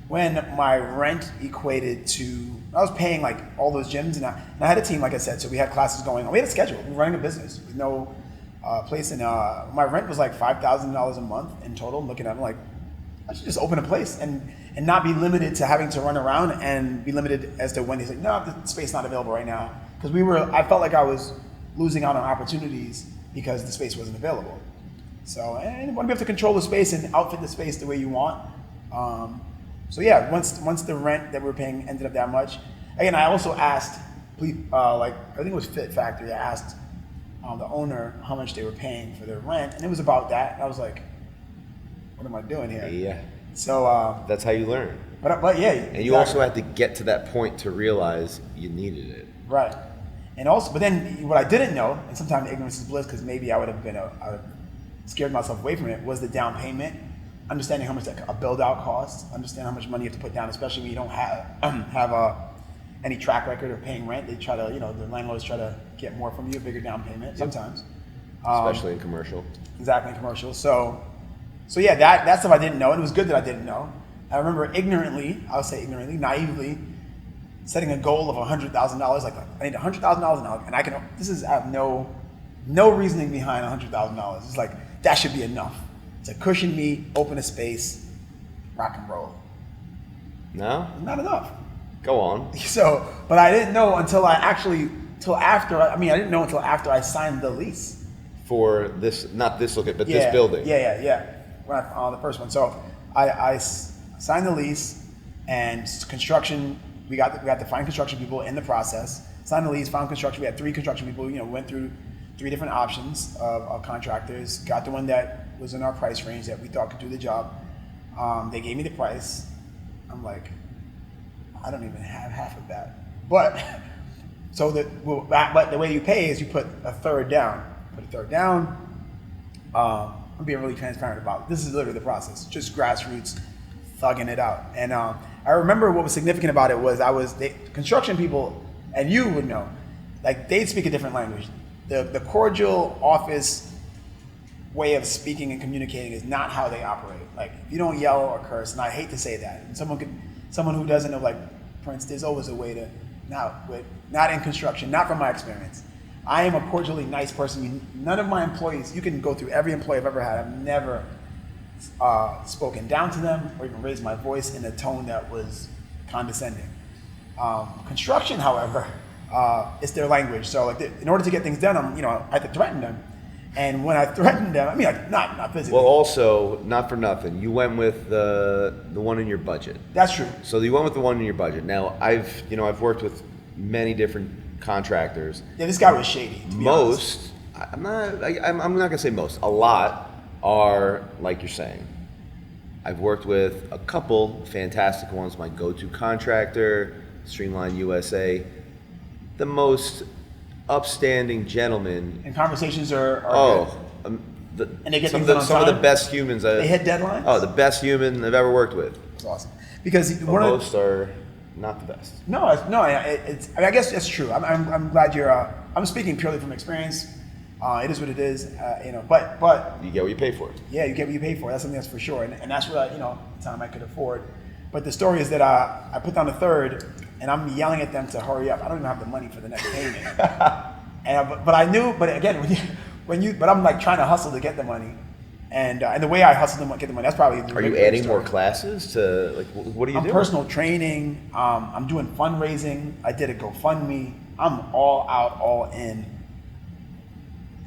When my rent equated to, I was paying like all those gyms, and I had a team, like I said, so we had classes going on. We had a schedule. We were running a business with no place, and my rent was like $5,000 a month in total. I'm looking at it, I'm like, I should just open a place and not be limited to having to run around and be limited as to when they say, no, the space not available right now. Because I felt like I was losing out on opportunities because the space wasn't available. So, and you want to be able to control the space and outfit the space the way you want. So yeah, once the rent that we were paying ended up that much, again, I also asked, I think it was Fit Factory, I asked the owner how much they were paying for their rent, and it was about that. And I was like, what am I doing here? Yeah. So that's how you learn. But yeah. And you also had to get to that point to realize you needed it. Right. And also, but then what I didn't know, and sometimes ignorance is bliss, because maybe I would have scared myself away from it, was the down payment. Understanding how much a build out costs, understand how much money you have to put down, especially when you don't have any track record of paying rent. They try to, the landlords try to get more from you, a bigger down payment sometimes. Especially in commercial. Exactly, in commercial. So yeah, that stuff I didn't know, and it was good that I didn't know. I remember naively, setting a goal of $100,000. Like, I need $100,000 now, and I have no reasoning behind $100,000. It's like, that should be enough to cushion me, open a space, rock and roll. No? Not enough. Go on. So, but I didn't know until after I signed the lease. For this, not this location, but Yeah, this building. Yeah. When the first one. So I signed the lease, and construction, we got to find construction people in the process. Signed the lease, found construction. We had 3 construction people, went through 3 different options of contractors, got the one that was in our price range that we thought could do the job. They gave me the price. I'm like, I don't even have half of that. But but the way you pay is you put a third down. I'm being really transparent about it. This is literally the process, just grassroots, thugging it out. And I remember what was significant about it was construction people, and you would know, like, they'd speak a different language. The cordial office way of speaking and communicating is not how they operate. Like, if you don't yell or curse, and I hate to say that, and someone who doesn't know, like, Prince, there's always a way to, not in construction, not from my experience. I am a cordially nice person. None of my employees, you can go through every employee I've ever had, I've never spoken down to them or even raised my voice in a tone that was condescending. Construction, however, it's their language. So, like, in order to get things done, I had to threaten them. And when I threatened them, I mean, like, not physically. Well, also, not for nothing, you went with the one in your budget. That's true. So you went with the one in your budget. Now, I've worked with many different contractors. Yeah, this guy was shady. To be honest. I'm not gonna say most. A lot are like you're saying. I've worked with a couple fantastic ones. My go-to contractor, Streamline USA, the most upstanding gentleman. And conversations are good. And they get some things done on of the time? best humans. They hit deadlines? Oh, the best human I've ever worked with. That's awesome. Because But most are not the best. I guess that's true. I'm glad you're. I'm speaking purely from experience. It is what it is, But You get what you pay for. yeah, you get what you pay for. That's something that's for sure, and that's what at the time I could afford. But the story is that I put down the third, and I'm yelling at them to hurry up. I don't even have the money for the next payment. But I knew. But again, but I'm like trying to hustle to get the money, and the way I hustle to get the money, that's probably. Are you adding more classes to like? What are you doing? Personal training. I'm doing fundraising. I did a GoFundMe. I'm all out, all in,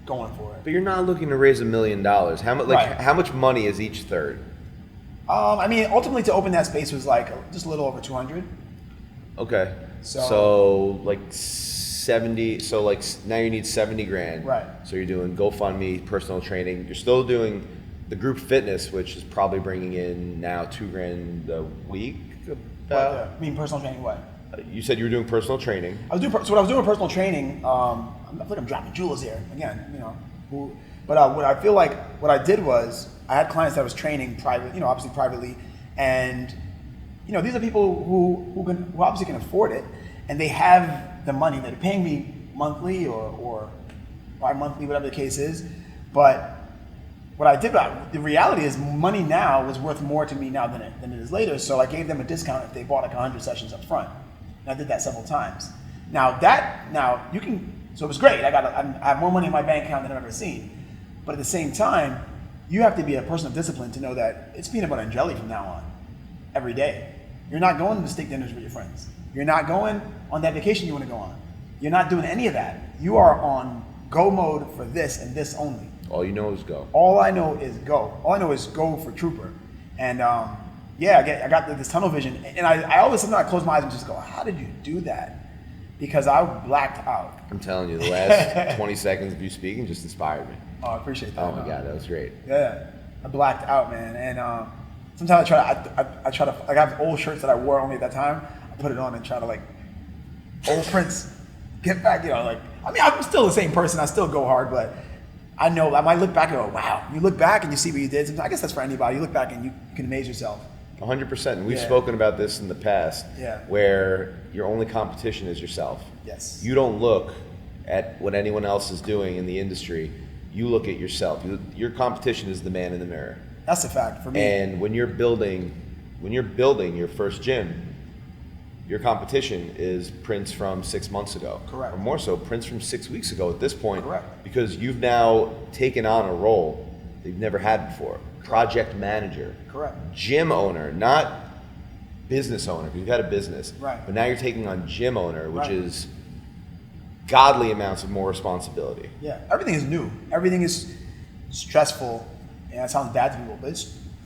going for it. But you're not looking to raise $1 million. How much money is each third? Ultimately to open that space was like just a little over 200. Okay. So like 70. So like now you need 70 grand. Right. So you're doing GoFundMe, personal training. You're still doing the group fitness, which is probably bringing in now $2,000 a week. Personal training what? You said you were doing personal training. So when I was doing personal training, I feel like I'm dropping jewels here again. What I feel like what I did was I had clients that I was training obviously privately, and these are people who obviously can afford it, and they have the money. They're paying me monthly or bi-monthly, whatever the case is. But what I did, the reality is money now was worth more to me now than it is later. So I gave them a discount if they bought like 100 sessions up front. And I did that several times. You can. So it was great. I have more money in my bank account than I've ever seen. But at the same time, you have to be a person of discipline to know that it's peanut butter and jelly from now on, every day. You're not going to steak dinners with your friends. You're not going on that vacation you want to go on. You're not doing any of that. You are on go mode for this and this only. All you know is go. All I know is go. All I know is go for Trooper. And I got this tunnel vision. And I always, sometimes I close my eyes and just go, how did you do that? Because I blacked out. I'm telling you, the last 20 seconds of you speaking just inspired me. Oh, I appreciate that. Oh my God, that was great. Yeah, I blacked out, man. And sometimes I try to, I have old shirts that I wore only at that time. I put it on and try to old Prince, get back, I'm still the same person. I still go hard, but I know I might look back and go, wow. You look back and you see what you did. Sometimes, I guess that's for anybody. You look back and you can amaze yourself. 100%. And we've spoken about this in the past, where your only competition is yourself. Yes. You don't look at what anyone else is doing in the industry. You look at yourself. Your competition is the man in the mirror. That's a fact for me. And when you're building your first gym, your competition is Prince from 6 months ago. Correct. Or more so, Prince from 6 weeks ago at this point. Correct. Because you've now taken on a role that you've never had before. Project manager. Correct. Gym owner, not business owner, because you've had a business. Right. But now you're taking on gym owner, which is godly amounts of more responsibility. Yeah, everything is new. Everything is stressful. And that sounds bad to people, but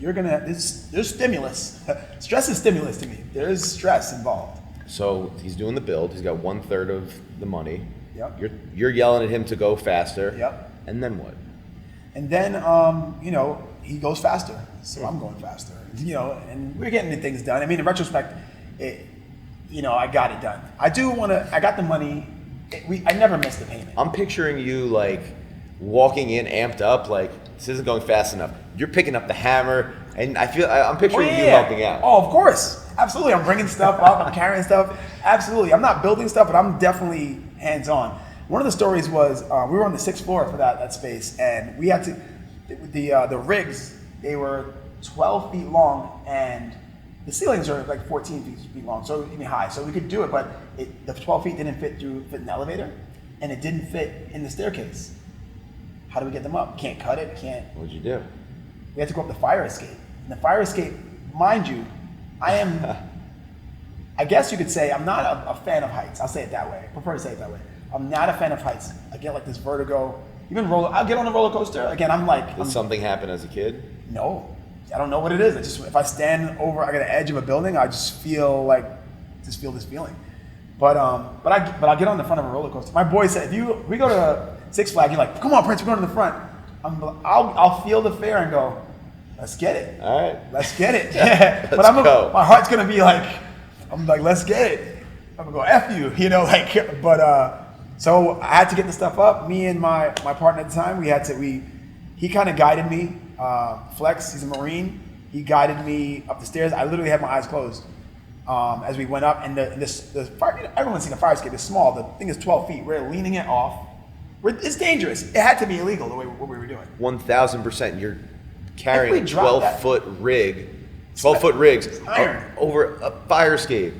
there's stimulus. Stress is stimulus to me. There is stress involved. So he's doing the build. He's got 1/3 of the money. Yep. You're yelling at him to go faster. Yep. And then what? And then, he goes faster, so I'm going faster. And we're getting things done. I mean, in retrospect, I got it done. I got the money. I never missed a payment. I'm picturing you walking in amped up, this isn't going fast enough. You're picking up the hammer, and I'm picturing you helping out. Oh, of course. Absolutely. I'm bringing stuff up. I'm carrying stuff. Absolutely. I'm not building stuff, but I'm definitely hands-on. One of the stories was we were on the 6th floor for that space, and we had to, the rigs, they were 12 feet long, and the ceilings are 14 feet long, so high. So we could do it, but the 12 feet didn't fit in the elevator, and it didn't fit in the staircase. How do we get them up? Can't cut it, can't. What'd you do? We had to go up the fire escape. And the fire escape, mind you, I guess you could say I'm not a fan of heights. I'll say it that way. I prefer to say it that way. I'm not a fan of heights. I get this vertigo. I'll get on a roller coaster. Again, Did something happen as a kid? no, I don't know what it is. If I stand over, I got the edge of a building, I just feel this feeling. But I'll get on the front of a roller coaster. My boy said, we go to Six Flags, you're like, come on, Prince, we're going to the front. I'll feel the fear and go, let's get it. All right. Let's get it. Let's go. My heart's gonna be like, I'm like, let's get it. I'm gonna go F you, so I had to get the stuff up. Me and my partner at the time, he kind of guided me. Flex, he's a Marine. He guided me up the stairs. I literally had my eyes closed as we went up. And the fire, everyone's seen a fire escape. It's small. The thing is 12 feet. We're leaning it off. It's dangerous. It had to be illegal the way what we were doing. 1,000%. You're carrying a If we drop 12-foot rig, 12-foot rigs iron. over a fire escape.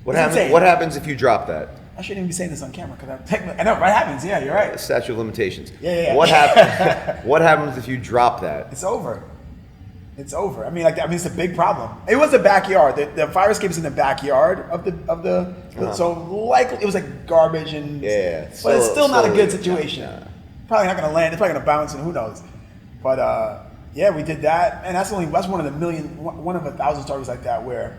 What insane. What happens if you drop that? I shouldn't even be saying this on camera because I know, right? Happens. Yeah, you're right. Statute of limitations. Yeah. What happens? What happens if you drop that? It's over. It's over. I mean, it's a big problem. It was a backyard. The fire escape is in the backyard of the so likely it was like garbage and but it's still not a good situation. Probably not going to land. It's probably going to bounce and who knows. But yeah, we did that, and that's one of one of 1,000 stories like that where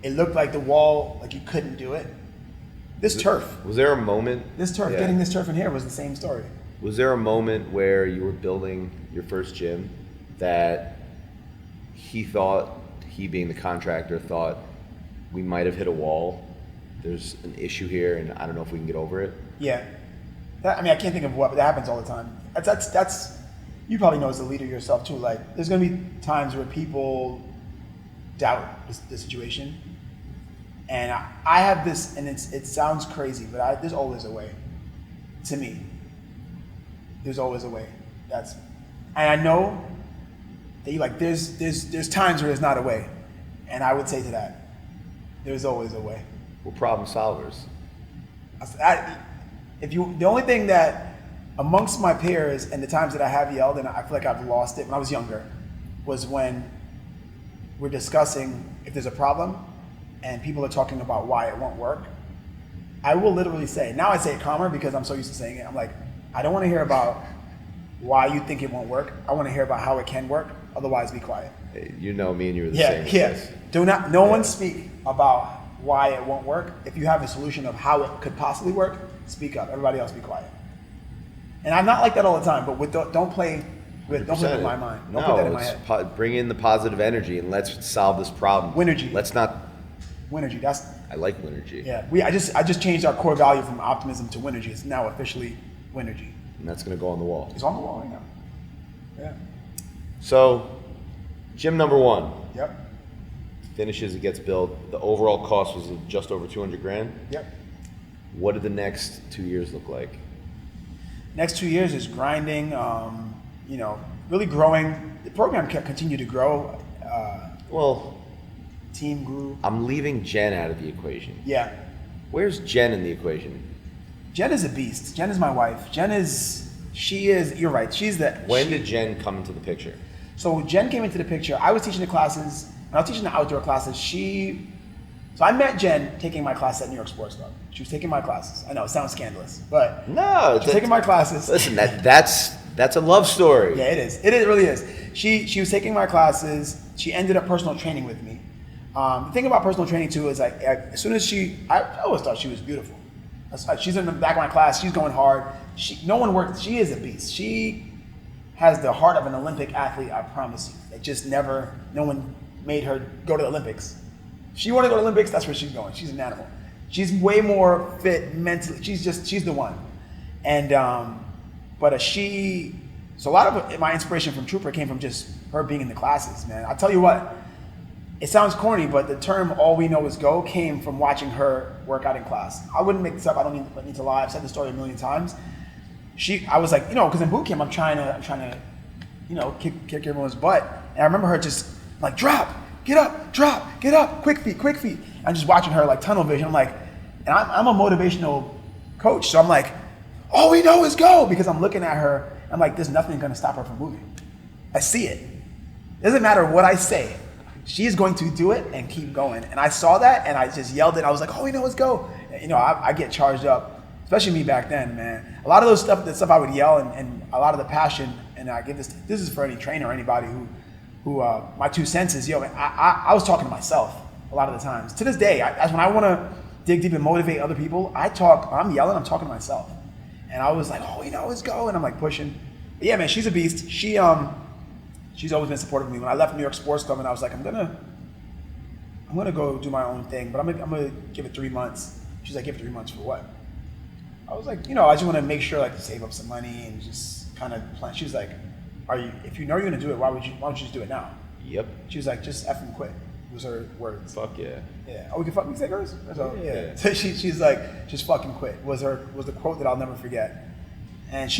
it looked like the wall, like you couldn't do it. This turf. Was there a moment? This turf, getting this turf in here was the same story. Was there a moment where you were building your first gym that he being the contractor, thought we might have hit a wall? There's an issue here, and I don't know if we can get over it. Yeah. I can't think of what, but that happens all the time. That's you probably know as a leader yourself too. Like, there's going to be times where people doubt the situation. And I have this, and it sounds crazy, but there's always a way. To me, there's always a way. And I know that there's times where there's not a way, and I would say to that, there's always a way. We're problem solvers. The only thing that amongst my peers and the times that I have yelled and I feel like I've lost it when I was younger was when we're discussing if there's a problem and people are talking about why it won't work. I will literally say, now I say it calmer because I'm so used to saying it. I'm like, I don't want to hear about why you think it won't work. I want to hear about how it can work. Otherwise, be quiet. You know me and you are the same. Yeah. No one speak about why it won't work. If you have a solution of how it could possibly work, speak up. Everybody else be quiet. And I'm not like that all the time, but don't play with my mind. Don't put that in my head. Bring in the positive energy and let's solve this problem. Winergy. Let's not. Winergy. I like Winergy. Yeah. I just changed our core value from optimism to Winergy. It's now officially Winergy. And that's going to go on the wall. It's on the wall right now. Yeah. So, gym number 1. Yep. Finishes, it gets built. The overall cost was just over 200 grand. Yep. What did the next 2 years look like? Next 2 years is grinding, really growing. The program continued to grow. Team grew. I'm leaving Jen out of the equation. Yeah. Where's Jen in the equation? Jen is a beast. Jen is my wife. You're right. When did Jen come into the picture? So Jen came into the picture. I was teaching the classes. When I was teaching the outdoor classes, so I met Jen taking my class at New York Sports Club. She was taking my classes. I know it sounds scandalous, but no, she was taking my classes. Listen, that's a love story. Yeah, it is. It really is. She was taking my classes. She ended up personal training with me. The thing about personal training too is as soon as I always thought she was beautiful. She's in the back of my class. She's going hard. She is a beast. She has the heart of an Olympic athlete. I promise you. No one made her go to the Olympics. If she wanted to go to the Olympics, that's where she's going. She's an animal. She's way more fit mentally. She's the one. And so a lot of my inspiration from Trooper came from just her being in the classes, man. I'll tell you what, it sounds corny, but the term "all we know is go" came from watching her work out in class. I wouldn't make this up. I don't need to lie. I've said the story a million times. I was like, because in boot camp, I'm trying to, kick everyone's butt. And I remember her just like, drop, get up, drop, get up, quick feet. I'm just watching her like tunnel vision. I'm like, and I'm a motivational coach. So I'm like, all we know is go, because I'm looking at her. I'm like, there's nothing going to stop her from moving. I see it. Doesn't matter what I say. She's going to do it and keep going. And I saw that and I just yelled it. I was like, all we know is go. I get charged up especially me back then, man. A lot of those stuff, the stuff I would yell, and a lot of the passion, and I give this is for any trainer or anybody who my 2 cents is, man, I was talking to myself a lot of the times. To this day, when I want to dig deep and motivate other people, I'm yelling, I'm talking to myself. And I was like, oh, let's go. And I'm like pushing. But yeah, man, she's a beast. She's always been supportive of me. When I left New York Sports Club, and I was like, I'm gonna go do my own thing, but I'm gonna give it 3 months. She's like, give it 3 months for what? I was like, I just want to make sure to save up some money and just kind of plan. She was like, if you know you're gonna do it, why don't you just do it now? Yep. She was like, just effing quit. Was her words. Fuck yeah. Yeah. Oh, we can fucking say hers? So, yeah. So she's like, just fucking quit. Was the quote that I'll never forget. And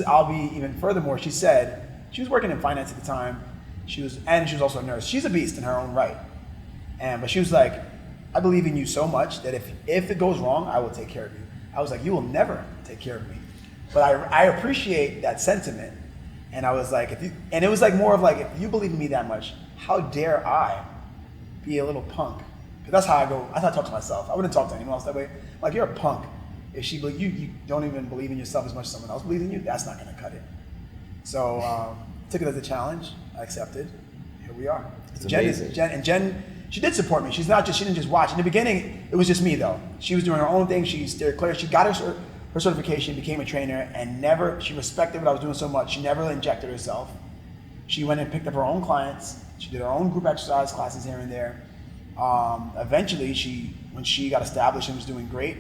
I'll be even furthermore. She said she was working in finance at the time. She was also a nurse. She's a beast in her own right. But she was like, I believe in you so much that if it goes wrong, I will take care of you. I was like, you will never take care of me. But I appreciate that sentiment. And I was like, it was like more of like, if you believe in me that much, how dare I be a little punk? Because that's how I go. I talk to myself. I wouldn't talk to anyone else that way. Like, you're a punk. If you don't even believe in yourself as much as someone else believes in you, that's not going to cut it. So I took it as a challenge. I accepted. Here we are. It's Jen amazing. Jen, she did support me. She didn't just watch. In the beginning, it was just me though. She was doing her own thing. She steered clear. She got her certification, became a trainer, and she respected what I was doing so much. She never injected herself. She went and picked up her own clients. She did her own group exercise classes here and there. Eventually, when she got established and was doing great,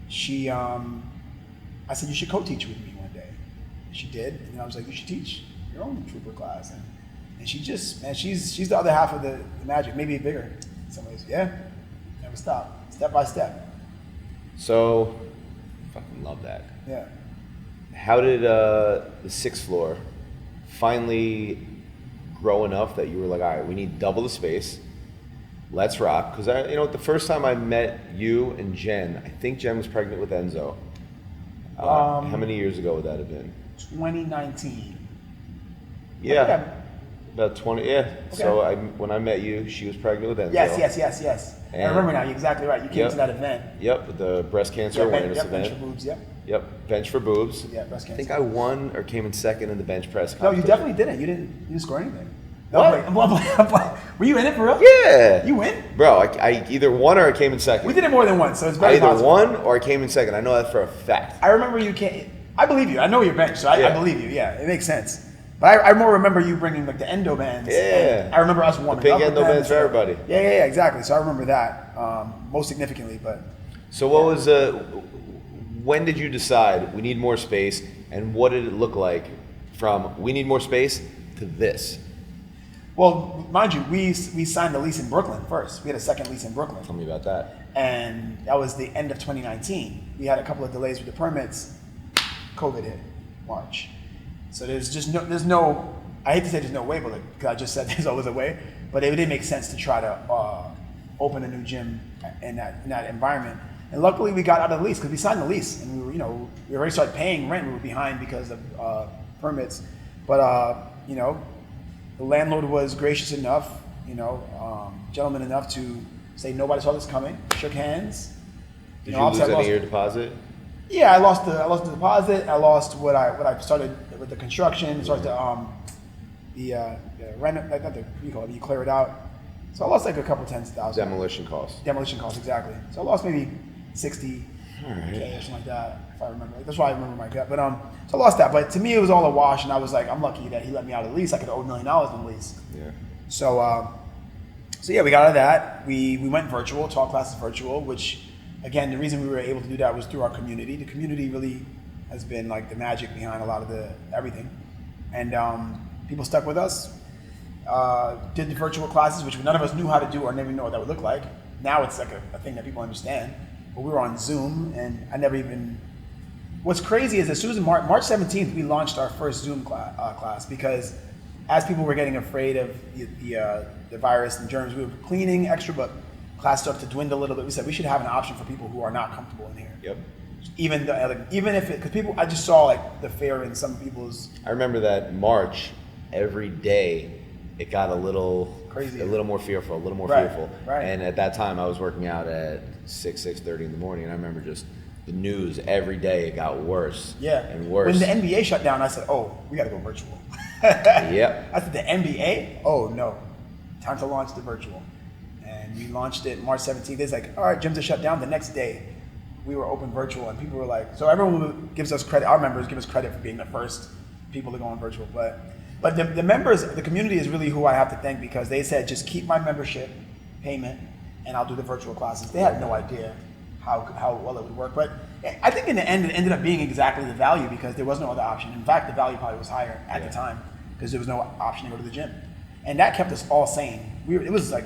I said, you should co-teach with me one day. And she did, and I was like, you should teach your own trooper class. And she's the other half of the magic, maybe bigger in some ways. Yeah, never stop, step by step. So, fucking love that. Yeah. How did the 6th floor finally grow enough that you were like, all right, we need double the space. Let's rock. Because the first time I met you and Jen, I think Jen was pregnant with Enzo. How many years ago would that have been? 2019. Yeah. About 20, yeah. Okay. So when I met you, she was pregnant with Enzo. Yes. And I remember now, you're exactly right. You came to that event. Yep, the breast cancer awareness event. Bench for boobs, Yep, bench for boobs. Yeah, breast cancer. I think I won or came in second in the bench press No, competition. you definitely didn't. You didn't score anything. No, What? Were you in it for real? Yeah. You win? Bro, I either won or I came in second. We did it more than once, so it's very I either possible. won or I came in second. I know that for a fact. I remember you came. I believe you. I know your bench, so I believe you. Yeah, it makes sense. But I more remember you bringing like the endo bands. Yeah. I remember us warming The up big with endo them. bands for everybody. Yeah, exactly. So I remember that most significantly. But So what was when did you decide we need more space, and what did it look like from we need more space to this? well, mind you, we signed the lease in Brooklyn first. We had a second lease in Brooklyn. Tell me about that. And that was the end of 2019. We had a couple of delays with the permits. COVID hit March. So there's no, I hate to say there's no way, but because I just said there's always a way, but it didn't make sense to try to open a new gym in that environment. And luckily we got out of the lease because we signed the lease and we already started paying rent. We were behind because of permits, but the landlord was gracious enough, gentleman enough to say nobody saw this coming. Shook hands. Did you lose any of your deposit? Yeah, I lost the deposit. I lost what I started with the construction. Started the rent, not the you clear it out. So I lost like a couple tens of thousands. Demolition costs. Demolition costs, exactly. So I lost maybe 60K or something like that, if I remember. That's why I remember my gut. But so I lost that. But to me, it was all a wash, and I was like, I'm lucky that he let me out of the lease. I could have owed $1 million in the lease. Yeah. So yeah, we got out of that. We went virtual, taught classes virtual, which again, the reason we were able to do that was through our community. The community really has been like the magic behind a lot of the everything. And people stuck with us, did the virtual classes, which none of us knew how to do or never knew what that would look like. Now it's like a thing that people understand. But we were on Zoom, and I never even... What's crazy is as soon as March 17th, we launched our first Zoom class because as people were getting afraid of the virus and germs, we were cleaning extra, but class started to dwindle a little bit. We said we should have an option for people who are not comfortable in here. Yep. Even if because people, I just saw like the fear in some people's. I remember that March, every day, it got a little crazy, a little more fearful, Right. And at that time, I was working out at 6:30 in the morning, and I remember just the news every day. It got worse and worse. When the NBA shut down, I said, oh, we got to go virtual. Yep. I said, the NBA? Oh, no. Time to launch the virtual. And we launched it March 17th. It's like, all right, gyms are shut down. The next day, we were open virtual, and people were like, so everyone gives us credit. Our members give us credit for being the first people to go on virtual. But the members, the community is really who I have to thank, because they said, just keep my membership payment, and I'll do the virtual classes. They had no idea how well it would work. But I think in the end, it ended up being exactly the value, because there was no other option. In fact, the value probably was higher at the time, because there was no option to go to the gym. And that kept us all sane. It was like,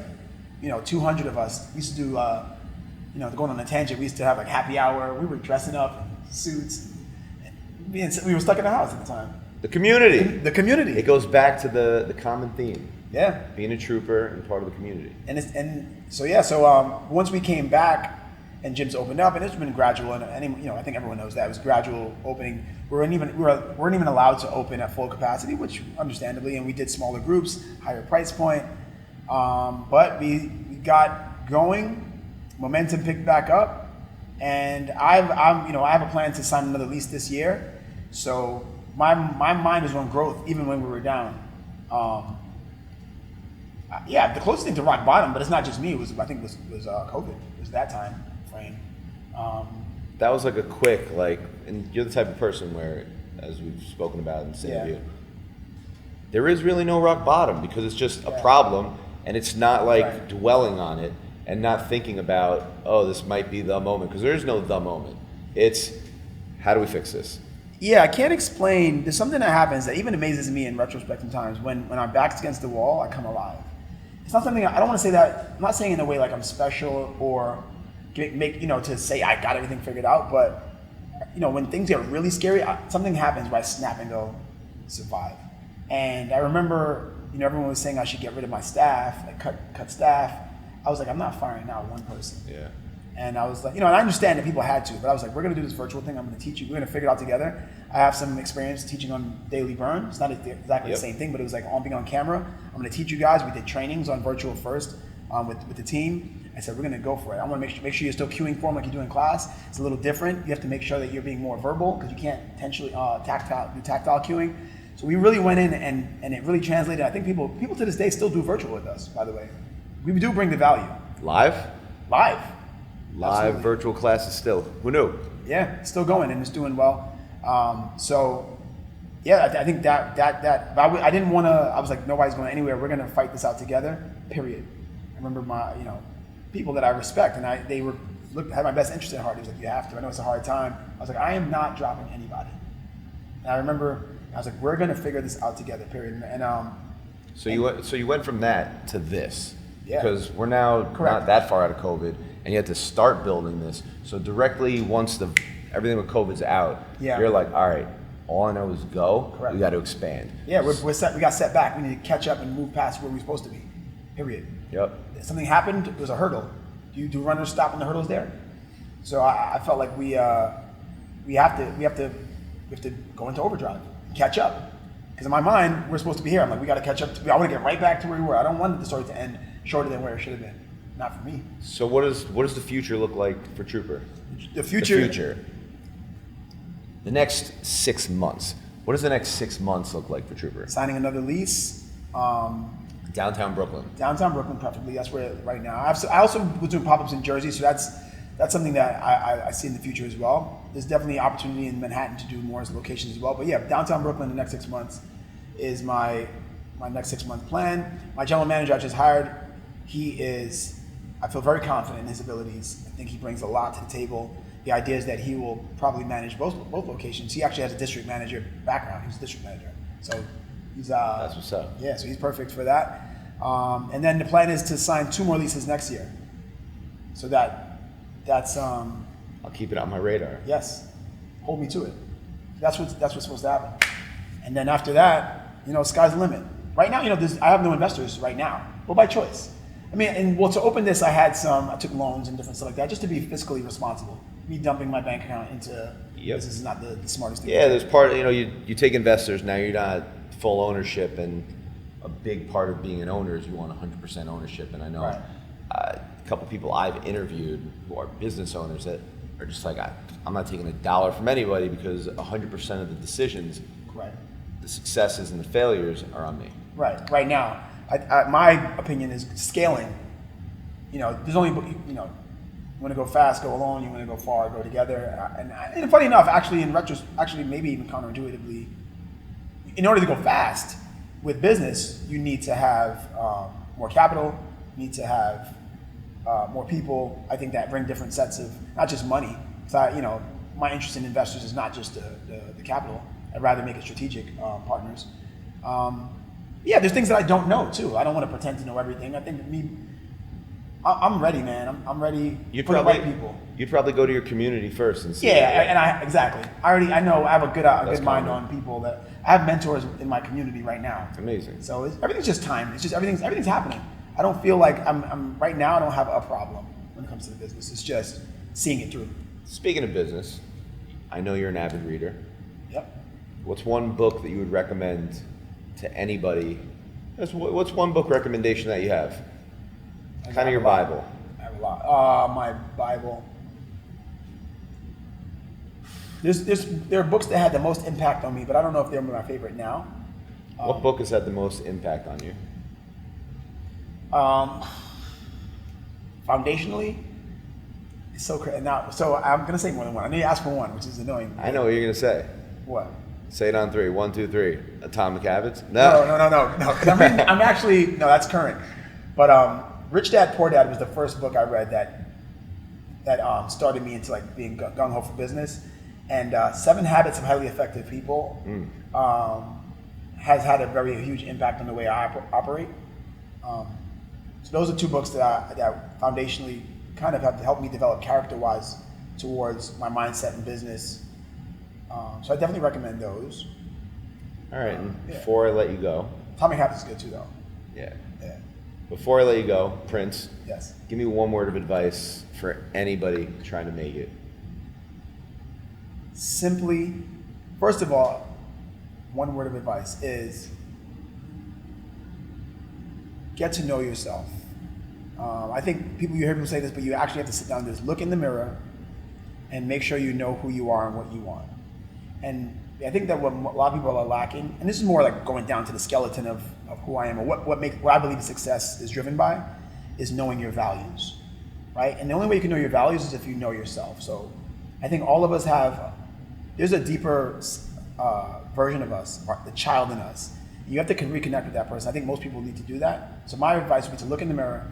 200 of us. We used to do, going on a tangent, we used to have like happy hour. We were dressing up in suits. We were stuck in the house at the time. The community. The community. It goes back to the common theme. Yeah. Being a trooper and part of the community. So once we came back and gyms opened up, and it's been gradual, and I think everyone knows that it was gradual opening. We weren't even allowed to open at full capacity, which understandably, and we did smaller groups, higher price point. But we got going, momentum picked back up, and I have a plan to sign another lease this year. So my mind is on growth even when we were down. The closest thing to rock bottom, but it's not just me. Was COVID. It was that time frame. That was like a quick, and you're the type of person where, as we've spoken about in this interview, there is really no rock bottom, because it's just a problem, and it's not like dwelling on it and not thinking about, oh, this might be the moment, because there is no the moment. It's, how do we fix this? Yeah, I can't explain. There's something that happens that even amazes me in retrospect sometimes. When our back's against the wall, I come alive. It's not something, I don't want to say that, I'm not saying in a way like I'm special or to say I got everything figured out, but when things get really scary, something happens where I snap and go, survive. And I remember, everyone was saying I should get rid of my staff, like cut staff. I was like, I'm not firing out one person. Yeah. And I was like, and I understand that people had to, but I was like, we're going to do this virtual thing. I'm going to teach you. We're going to figure it out together. I have some experience teaching on daily burn. It's not exactly the same thing, but it was like being on camera. I'm going to teach you guys. We did trainings on virtual first with the team. I said, we're going to go for it. I want to make sure you're still cueing form like you do in class. It's a little different. You have to make sure that you're being more verbal, because you can't potentially do tactile cueing. So we really went in and it really translated. I think people to this day still do virtual with us, by the way. We do bring the value. Live, Absolutely. virtual classes still. Who knew? Yeah, it's still going and it's doing well. I think that but I didn't want to. I was like, nobody's going anywhere. We're going to fight this out together. Period. I remember my people that I respect, and had my best interest at heart. He was like, you have to. I know it's a hard time. I was like, I am not dropping anybody. And I remember I was like, we're going to figure this out together. Period. So you went from that to this. Yeah. Because we're now not that far out of COVID, and you had to start building this. So directly once everything with COVID's out, you're like, all right, all I know is go. Correct. We got to expand. Yeah, we got set back. We need to catch up and move past where we're supposed to be. Period. Yep. Something happened. It was a hurdle. Do runners stop when the hurdle's there? So I felt like we have to go into overdrive, catch up. Because in my mind, we're supposed to be here. I'm like, we got to catch up. I want to get right back to where we were. I don't want the story to end shorter than where it should have been. Not for me. So what does the future look like for Trooper? The future. The next 6 months. What does the next 6 months look like for Trooper? Signing another lease. Downtown Brooklyn. Downtown Brooklyn, preferably. That's where right now. I also was doing pop-ups in Jersey, so that's something that I see in the future as well. There's definitely opportunity in Manhattan to do more locations as well. But yeah, downtown Brooklyn the next 6 months is my next 6 month plan. My general manager I just hired, I feel very confident in his abilities. I think he brings a lot to the table. The idea is that he will probably manage both locations. He actually has a district manager background. He's a district manager. So he's that's what's up. Yeah, so he's perfect for that. And then the plan is to sign 2 more leases next year. So that's I'll keep it on my radar. Yes, hold me to it. That's what's supposed to happen. And then after that, sky's the limit. Right now, I have no investors right now, but by choice. I mean, to open this, I took loans and different stuff like that just to be fiscally responsible. Me dumping my bank account into this is not the smartest thing. Yeah, there's part. You take investors now. You're not full ownership, and a big part of being an owner is you want 100% ownership. And I know a couple people I've interviewed who are business owners that are just like, I'm not taking $1 from anybody because 100% of the decisions, Right. the successes and the failures are on me. Right now, my opinion is scaling. There's only, you want to go fast, go alone. You want to go far, go together. And funny enough, actually, maybe even counterintuitively, in order to go fast with business, you need to have more capital. You need to have more people. I think that bring different sets of not just money. So my interest in investors is not just the capital. I'd rather make it strategic partners. There's things that I don't know too. I don't want to pretend to know everything. I think I'm ready, man. I'm ready for the right people. You'd probably go to your community first and see. Exactly. I know I have a good mind on people that I have mentors in my community right now. Amazing. So everything's just time. It's just everything's happening. I don't feel like I'm right now. I don't have a problem when it comes to the business. It's just seeing it through. Speaking of business, I know you're an avid reader. Yep. What's one book that you would recommend to anybody? What's one book recommendation that you have? Kind of your Bible. I have a lot. My Bible. There are books that had the most impact on me, but I don't know if they're my favorite now. What book has had the most impact on you? Foundationally, it's so crazy. Now, so I'm gonna say more than one. I need to ask for one, which is annoying. I know what you're gonna say. What? Say it on 3. 1, 2, 3. Atomic Habits? No. 'Cause I'm actually no. That's current. But Rich Dad Poor Dad was the first book I read that started me into like being gung ho for business. And 7 Habits of Highly Effective People has had a very huge impact on the way I operate. So those are 2 books that foundationally kind of have helped me develop character-wise towards my mindset in business. So I definitely recommend those. All right, and before I let you go. Atomic Habits is good too, though. Yeah. Yeah. Before I let you go, Prince, Yes. give me one word of advice for anybody trying to make it. Simply, first of all, one word of advice is get to know yourself. I think you hear people say this, but you actually have to sit down and just look in the mirror and make sure you know who you are and what you want. And I think that what a lot of people are lacking, and this is more like going down to the skeleton of who I am, or what I believe success is driven by, is knowing your values, right? And the only way you can know your values is if you know yourself. So I think all of us there's a deeper version of us, the child in us. You have to reconnect with that person. I think most people need to do that. So my advice would be to look in the mirror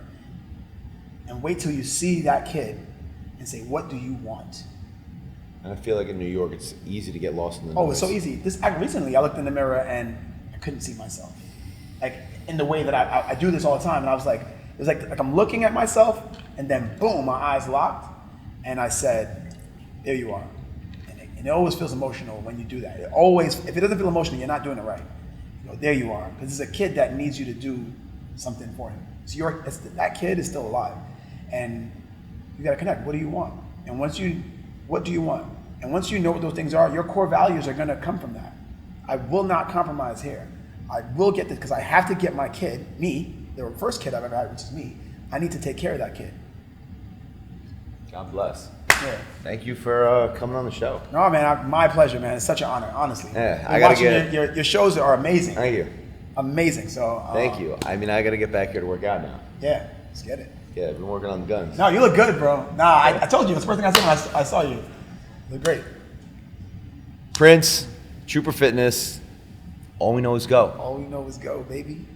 and wait till you see that kid and say, what do you want? And I feel like in New York, it's easy to get lost in the noise. Oh, it's so easy. Recently, I looked in the mirror and I couldn't see myself. Like in the way that I do this all the time. And I was like, it was like I'm looking at myself and then boom, my eyes locked. And I said, there you are. And it always feels emotional when you do that. If it doesn't feel emotional, you're not doing it right. You go, there you are. Because it's a kid that needs you to do something for him. So that kid is still alive. And you got to connect. What do you want? And what do you want? And once you know what those things are, your core values are going to come from that. I will not compromise here. I will get this because I have to get my kid, me, the first kid I've ever had, which is me. I need to take care of that kid. God bless. Yeah. Thank you for coming on the show. No, man, my pleasure, man. It's such an honor, honestly. Yeah, I gotta get your shows are amazing. Thank you. Amazing. So thank you. I mean, I got to get back here to work out now. Yeah, let's get it. Yeah, I've been working on the guns. No, you look good, bro. Nah, I told you. It's the first thing I said when I saw you. You look great. Prince, Trooper Fitness. All we know is go. All we know is go, baby.